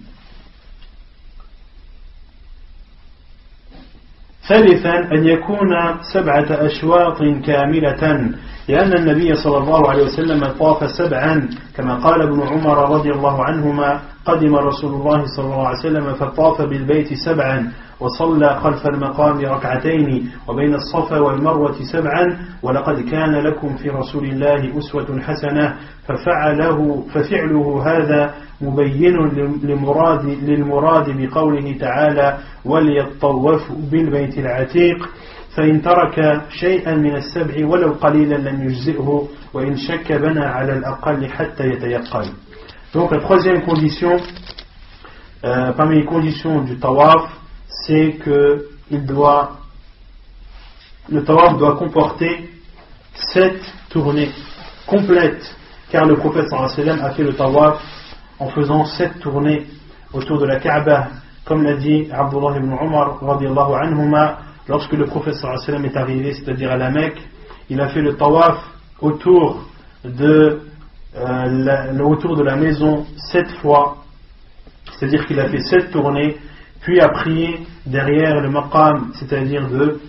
ثالثا أن يكون 7 أشواط كاملة لأن النبي صلى الله عليه وسلم طاف 7 كما قال ابن عمر رضي الله عنهما قدم رسول الله صلى الله عليه وسلم فطاف بالبيت 7 وصلى خلف المقام ركعتين وبين الصفا والمروة 7 ولقد كان لكم في رسول الله أسوة حسنة ففعله هذا مبين للمراد بقوله تعالى وليطوفوا بالبيت العتيق فإن ترك شيئا من السبع ولو قليلا لم يجزئه وإن شك بنى على الأقل حتى يتيقن. Donc la troisième condition parmi les conditions du tawaf, c'est que le tawaf doit comporter 7 tournées complètes, car le prophète sallallahu alayhi wa sallam a fait le tawaf en faisant 7 tournées autour de la Kaaba, comme l'a dit Abdullah ibn Umar radiyallahu anhuma, lorsque le prophète sallallahu alayhi wa sallam est arrivé, c'est-à-dire à la Mecque, il a fait le tawaf autour de la maison 7 fois, c'est-à-dire qu'il a fait 7 tournées, puis a prié derrière le maqam, c'est-à-dire de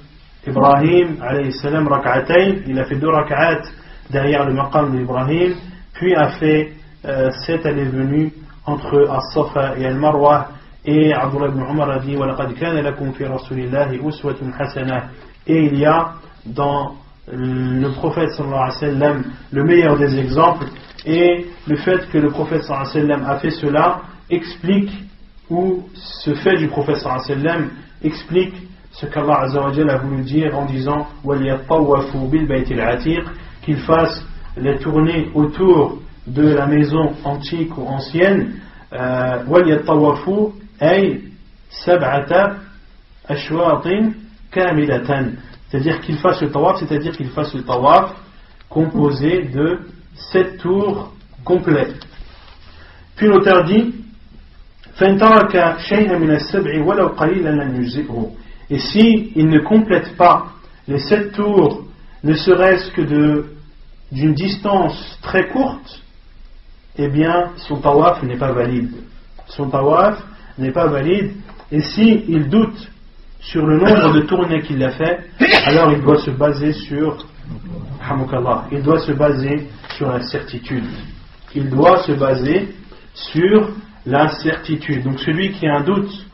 Ibrahim alayhi salam rak'atayn, il a fait 2 rak'at derrière le maqam d'Ibrahim, puis a fait 7 allées-venues entre As-Safa et Al-Marwa, et Abdullah ibn Umar a dit وَلَقَدْ كَانَ لَكُمْ فِي رَسُولِ اللَّهِ أُسْوَةٌ حَسَنَةٌ, et il y a dans le prophète sallallahu alayhi wa sallam le meilleur des exemples, et le fait que le prophète sallallahu alayhi wa sallam a fait cela explique, ou ce fait du prophète sallallahu alayhi wa sallam explique ce qu'Allah azza wa jalla a voulu dire en disant وَلْيَطَّوَّفُوا بِالْبَيْتِ الْعَتِيقِ, qu'il fasse les tournées autour de la maison antique ou ancienne. وَلْيَطَّوَّفُوا أي 7 أشواط كاملة, c'est-à-dire qu'il fasse le tawaf, c'est-à-dire qu'il fasse le tawaf composé de 7 tours complets. Puis l'auteur dit فَإِنْ تَرَكَ شَيْئًا مِنَ السَّبْعِ وَلَوْ قَلِيلًا لَمْ يُجْزِئْهُ, et si il ne complète pas les 7 tours, ne serait-ce que d'une distance très courte, eh bien son tawaf n'est pas valide. Son tawaf n'est pas valide, et si il doute sur le nombre de tournées qu'il a fait, alors il doit se baser sur il doit se baser sur la certitude. Il doit se baser sur la certitude. Donc celui qui a un doute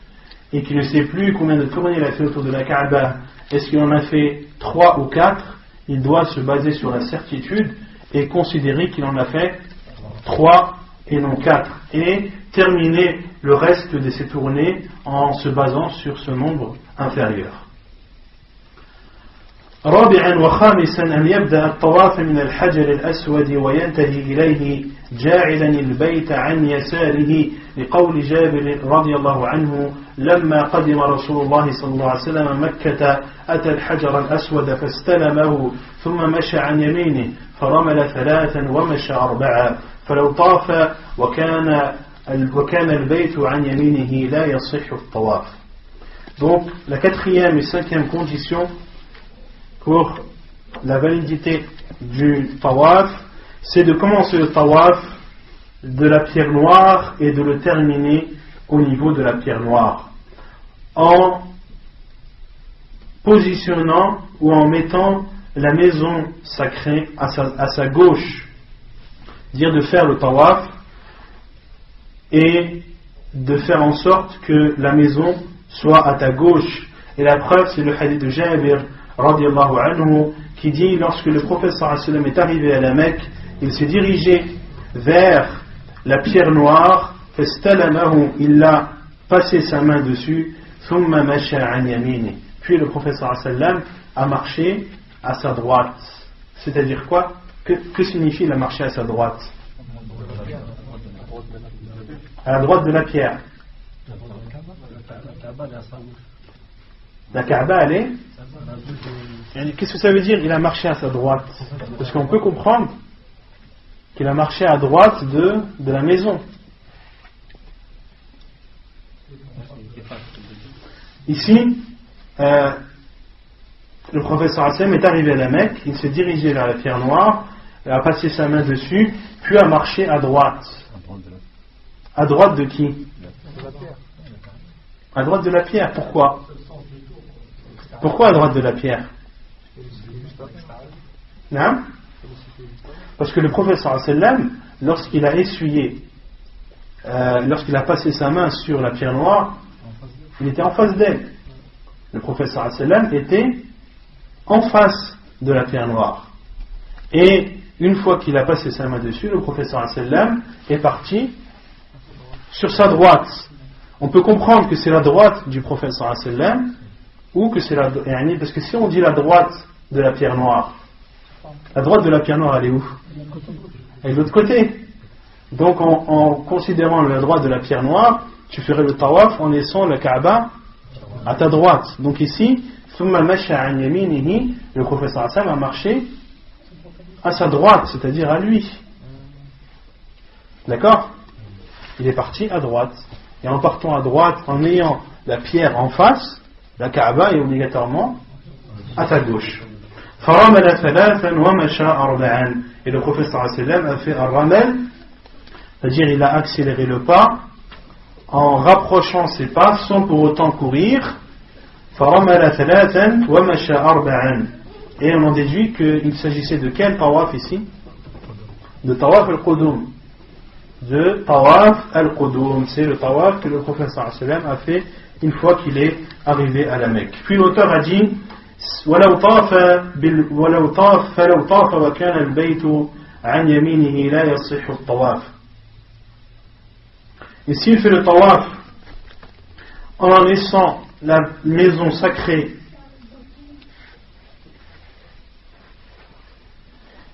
et qui ne sait plus combien de tournées il a fait autour de la Kaaba, est-ce qu'il en a fait 3 ou 4, il doit se baser sur la certitude et considérer qu'il en a fait 3 et non 4, et terminer le reste de ces tournées en se basant sur ce nombre inférieur. رابعا وخامسا أن يبدأ الطواف من الحجر الأسود وينتهي إليه جاعلا البيت عن يساره، لقول جابر رضي الله عنه لما قدم رسول الله صلى الله عليه وسلم مكة أتى الحجر الأسود فاستلمه ثم مشى عن يمينه فرمل 3 ومشى 4 فلو طاف وكان البيت عن يمينه لا يصح الطواف. Donc la 4e et 5e condition pour la validité du tawaf, c'est de commencer le tawaf de la pierre noire et de le terminer au niveau de la pierre noire, en positionnant ou en mettant la maison sacrée à sa gauche, dire de faire le tawaf et de faire en sorte que la maison soit à ta gauche. Et la preuve, c'est le hadith de Jabir radiyallahu anhu qui dit, lorsque le prophète sallallahu alayhi wa sallam est arrivé à la Mecque, il s'est dirigé vers la pierre noire, il a passé sa main dessus, thumma masha an yamini, puis le prophète sallallahu alayhi wa sallam a marché à sa droite. C'est-à-dire quoi? Que signifie la marcher à sa droite? À la droite de la pierre. La Kaaba, elle est. Qu'est-ce que ça veut dire? Il a marché à sa droite. Parce qu'on peut comprendre qu'il a marché à droite de la maison. Ici, le prophète sallallahu alayhi wa sallam est arrivé à la Mecque, il s'est dirigé vers la pierre noire, a passé sa main dessus, puis a marché à droite. À droite de qui? À droite de la pierre. Pourquoi? Pourquoi à droite de la pierre? Non? Parce que le prophète sallallahu alayhi wa sallam, lorsqu'il a essuyé lorsqu'il a passé sa main sur la pierre noire, il était en face d'elle. Le prophète sallallahu alayhi wa sallam était en face de la pierre noire. Et une fois qu'il a passé sa main dessus, le prophète sallallahu alayhi wa sallam est parti sur sa droite. On peut comprendre que c'est la droite du prophète sallallahu alayhi wa sallam, ou que c'est parce que si on dit la droite de la pierre noire, la droite de la pierre noire elle est où? Elle est de l'autre côté. Donc en considérant la droite de la pierre noire, tu ferais le tawaf en laissant le Kaaba à ta droite. Donc ici, le prophète sallallahu alayhi wa sallam a marché à sa droite, c'est-à-dire à lui. D'accord? Il est parti à droite. Et en partant à droite, en ayant la pierre en face, la Kaaba est obligatoirement à ta gauche. Et le prophète sallallahu alayhi wa sallam a fait un ramel, c'est-à-dire il a accéléré le pas en rapprochant ses pas sans pour autant courir. Et on en déduit qu'il s'agissait de quel tawaf ici? De tawaf al-Qudum. De tawaf al-Qudum. C'est le tawaf que le prophète sallallahu alayhi wa sallam a fait une fois qu'il est arrivé à la Mecque. Puis l'auteur a dit وَلَوْ طَافَ فَلَوْ طَافَ وَكَانَ الْبَيْتُ عَنْ يَمِينِهِ لَا يَصِحُّ الطَّوَافِ. Et s'il fait le tawaf en laissant la maison sacrée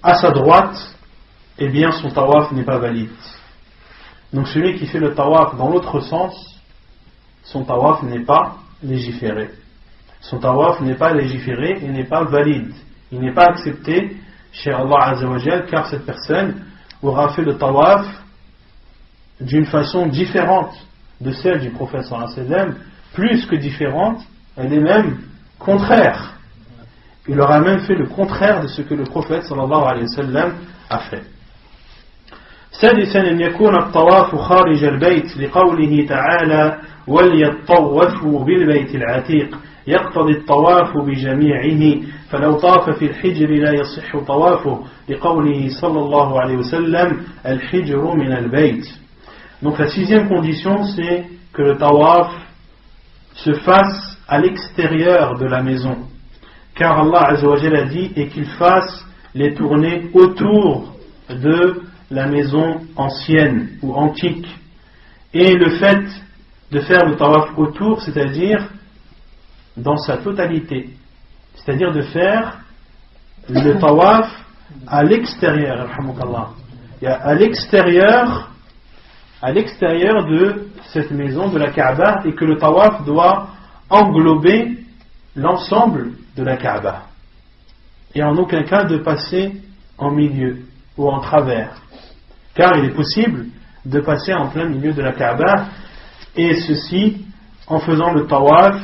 à sa droite, eh bien son tawaf n'est pas valide. Donc celui qui fait le tawaf dans l'autre sens, son tawaf n'est pas légiféré. Son tawaf n'est pas légiféré et n'est pas valide. Il n'est pas accepté chez Allah Azza wa Jal, car cette personne aura fait le tawaf d'une façon différente de celle du prophète sallallahu alayhi wa sallam, plus que différente, elle est même contraire. Il aura même fait le contraire de ce que le prophète sallallahu alayhi wa sallam a fait. سادسا أن يكون الطواف خارج البيت لقوله تعالى وليطوفوا بالبيت العتيق يقتضي الطواف بجميعه فلو طاف في الحجر لا يصح طوافه لقوله صلى الله عليه وسلم الحجر من البيت. Donc la sixième condition, c'est que le tawaf se fasse à l'extérieur de la maison, car Allah Azza wa Jalla a dit et qu'il fasse les tournées autour de la maison ancienne ou antique. Et le fait de faire le tawaf autour, c'est-à-dire dans sa totalité, c'est-à-dire de faire le tawaf à l'extérieur, à l'extérieur de cette maison, de la Kaaba, et que le tawaf doit englober l'ensemble de la Kaaba, et en aucun cas de passer en milieu ou en travers, car il est possible de passer en plein milieu de la Kaaba, et ceci en faisant le tawaf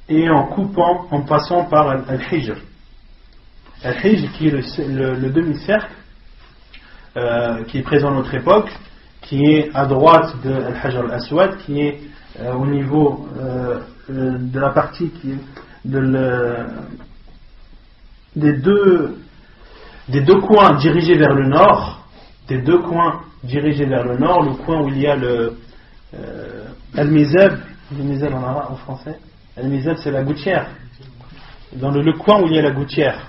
et en coupant, en passant par al-Hijr. Al-Hijr qui est le demi-cercle qui est présent à notre époque, qui est à droite de Al-Hajar al-Aswad, qui est au niveau de la partie qui est des deux coins dirigés vers le nord, le coin où il y a le Al-Mizab, en français, Al-Mizab c'est la gouttière, dans le coin où il y a la gouttière,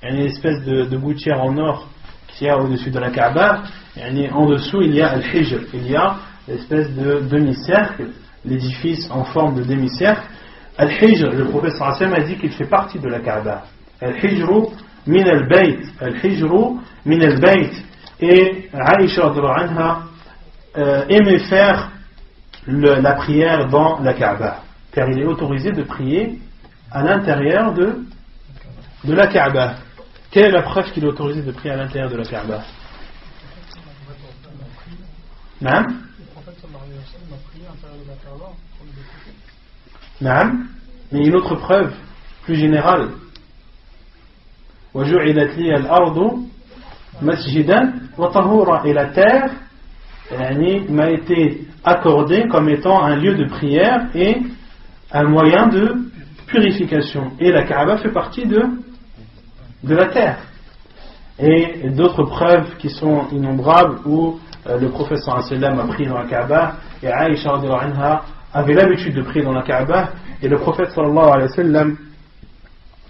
il y a une espèce de gouttière en or qu'il y a au-dessus de la Kaaba, et en dessous il y a Al-Hijr, il y a l'espèce de demi-cercle, l'édifice en forme de demi-cercle. Al-Hijr, le prophète sallallahu alayhi wa sallam a dit qu'il fait partie de la Kaaba. Al-Hijru min al-Bayt, Al-Hijru min al-Bayt. Et Aïcha anha aimait faire la prière dans la Kaaba, car il est autorisé de prier à l'intérieur de la Kaaba. Quelle est la preuve qu'il est autorisé de prier à l'intérieur de la Kaaba? Naam? Naam? Mais une autre preuve plus générale. وَجُعِلَتْ لِيَ الْأَرْضُ masjidan wa tahura, et la terre m'a été accordée comme étant un lieu de prière et un moyen de purification, et la Kaaba fait partie de la terre. Et d'autres preuves qui sont innombrables où le prophète sallallahu alayhi wa sallam a prié dans la Kaaba, et Aïcha radhiyallahu anha avait l'habitude de prier dans la Kaaba, et le prophète sallallahu alayhi wa sallam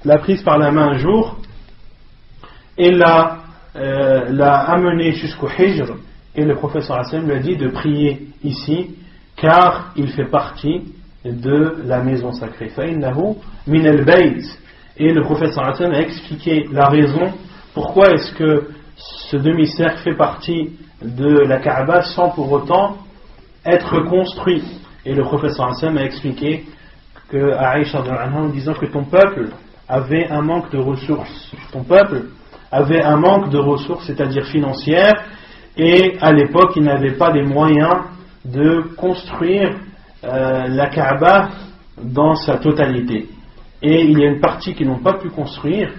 l'a prise par la main un jour et l'a amenée jusqu'au Hijr, et le prophète sallallahu alayhi wa sallam lui a dit de prier ici car il fait partie de la maison sacrée. فَإِنَّهُ مِنَ الْبَيْتِ. Et le prophète sallallahu alayhi wa sallam a expliqué la raison pourquoi est-ce que ce demi-cercle fait partie de la Kaaba sans pour autant être construit. Et le prophète sallallahu alayhi wa sallam a expliqué que à Aïcha en disant que ton peuple avait un manque de ressources. Ton peuple avait un manque de ressources, c'est-à-dire financières, et à l'époque il n'avait pas les moyens de construire la Kaaba dans sa totalité. Et il y a une partie qu'ils n'ont pas pu construire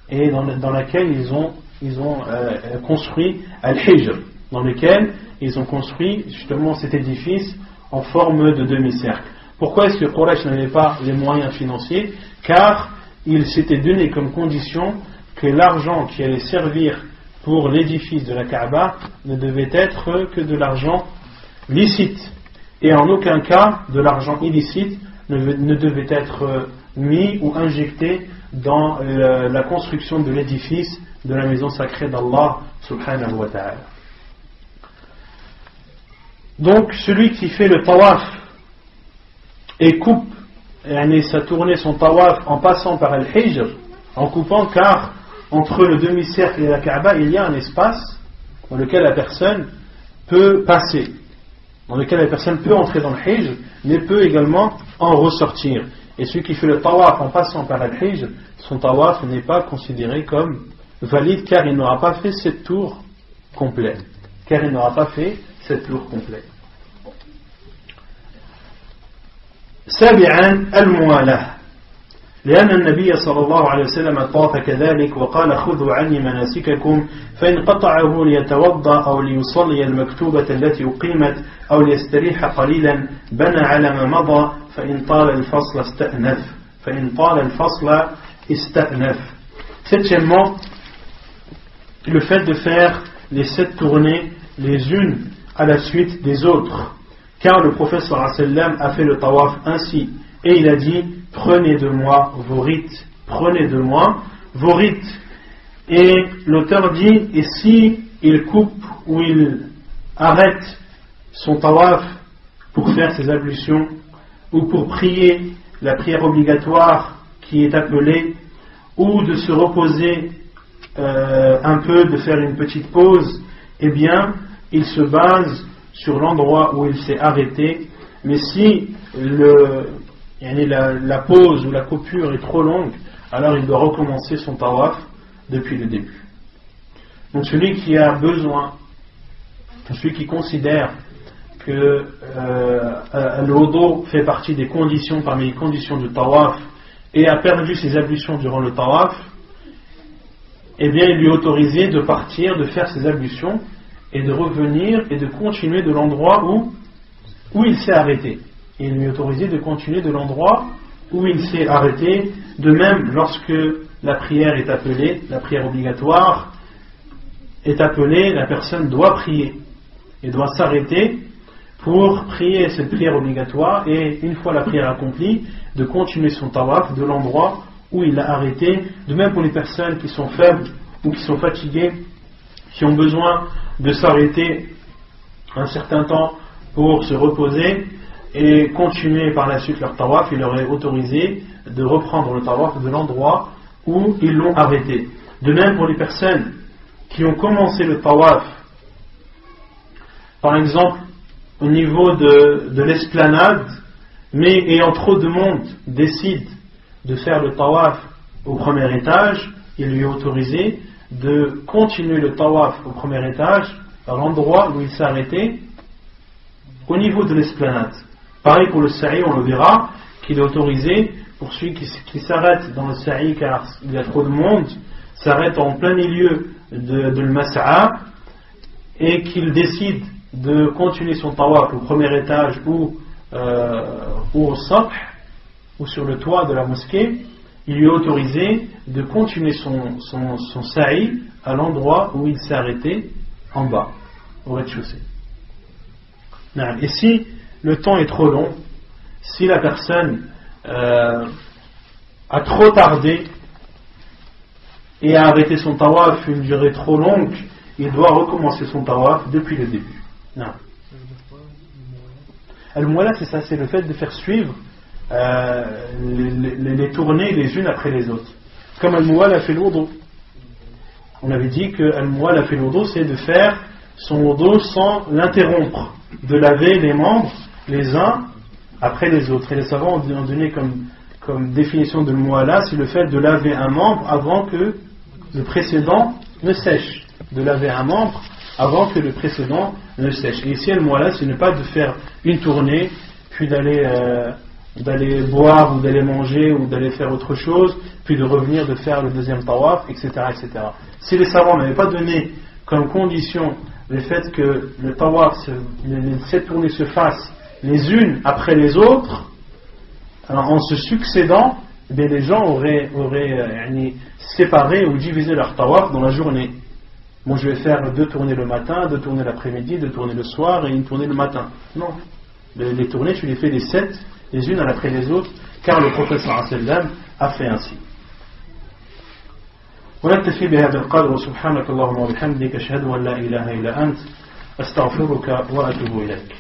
et dans laquelle ils ont construit Al-Hijr, dans lequel ils ont construit justement cet édifice en forme de demi-cercle. Pourquoi est-ce que Quraysh n'avait pas les moyens financiers? Car il s'était donné comme condition que l'argent qui allait servir pour l'édifice de la Kaaba ne devait être que de l'argent licite, et en aucun cas de l'argent illicite ne devait être mis ou injecté dans la construction de l'édifice de la maison sacrée d'Allah subhanahu wa ta'ala. Donc celui qui fait le tawaf et coupe sa tournée, son tawaf en passant par Al-Hijr, en coupant, car entre le demi-cercle et la Kaaba il y a un espace dans lequel la personne peut passer, dans lequel la personne peut entrer dans le Hijr, mais peut également en ressortir. Et celui qui fait le tawaf en passant par Al-Hijr, son tawaf n'est pas considéré comme valide, car il n'aura pas fait 7 tours complets. سابعا الموالاة، لأن النبي صلى الله عليه وسلم طاف كذلك وقال خذوا عني مناسككم، فإن قطعه ليتوضأ أو ليصلي المكتوبة التي أقيمت أو ليستريح قليلا بنى على ما مضى، فإن طال الفصل استأنف. Septièmement, le fait de faire les 7 tournées les unes à la suite des autres, car le prophète sallallahu alayhi wa sallam a fait le tawaf ainsi, et il a dit prenez de moi vos rites, et l'auteur dit et si il coupe ou il arrête son tawaf pour faire ses ablutions ou pour prier la prière obligatoire qui est appelée, ou de se reposer un peu, de faire une petite pause, eh bien il se base sur l'endroit où il s'est arrêté. Mais si la pause ou la coupure est trop longue, alors il doit recommencer son tawaf depuis le début. Donc celui qui a besoin, celui qui considère que le wudu fait partie des conditions, parmi les conditions du tawaf, et a perdu ses ablutions durant le tawaf, eh bien il lui est autorisé de partir, de faire ses ablutions et de revenir et de continuer de l'endroit où il s'est arrêté. Il lui est autorisé de continuer de l'endroit où il s'est arrêté. De même, lorsque la prière est appelée, la prière obligatoire est appelée, la personne doit prier et doit s'arrêter pour prier cette prière obligatoire, et une fois la prière accomplie, de continuer son tawaf de l'endroit où il l'a arrêté. De même pour les personnes qui sont faibles ou qui sont fatiguées, qui ont besoin de s'arrêter un certain temps pour se reposer et continuer par la suite leur tawaf, il leur est autorisé de reprendre le tawaf de l'endroit où ils l'ont arrêté. De même pour les personnes qui ont commencé le tawaf, par exemple au niveau de l'esplanade, mais ayant trop de monde décide de faire le tawaf au premier étage, il lui est autorisé de continuer le tawaf au premier étage à l'endroit où il s'est arrêté au niveau de l'esplanade. Pareil pour le sa'i, on le verra qu'il est autorisé pour celui qui s'arrête dans le sa'i car il y a trop de monde, s'arrête en plein milieu de l'Mas'a et qu'il décide de continuer son tawaf au premier étage ou au Sabh ou sur le toit de la mosquée, il lui est autorisé de continuer son sa'i à l'endroit où il s'est arrêté en bas. au rez-de-chaussée. Et si le temps est trop long, si la personne a trop tardé et a arrêté son tawaf une durée trop longue, il doit recommencer son tawaf depuis le début. Al-Muwala, c'est ça, c'est le fait de faire suivre les tournées les unes après les autres. Comme Al-Muwala fait l'oudou. On avait dit que Al-Muwala fait l'oudou, c'est de faire son oudou sans l'interrompre, de laver les membres les uns après les autres. Et les savants ont donné comme définition de Al-Muwala, c'est le fait de laver un membre avant que le précédent ne sèche. De laver un membre avant que le précédent ne sèche. Et ici, Al-Muwala, c'est ne pas de faire une tournée, puis d'aller boire ou d'aller manger ou d'aller faire autre chose, puis de revenir de faire le deuxième tawaf, etc., etc. Si les savants n'avaient pas donné comme condition le fait que le tawaf, les 7 tournées se fassent les unes après les autres, alors en se succédant, eh bien, les gens auraient séparé ou divisé leur tawaf dans la journée. Moi je vais faire 2 tournées le matin, 2 tournées l'après-midi, 2 tournées le soir et 1 tournée le matin. Non. Les tournées, tu les fais les 7, les unes après les autres, car le prophète sallallahu alayhi wa sallam a fait ainsi. ونكتفي بهذا القدر وسبحانك اللهم وبحمدك أشهد أن لا إله إلا أنت أستغفرك وأتوب إليك.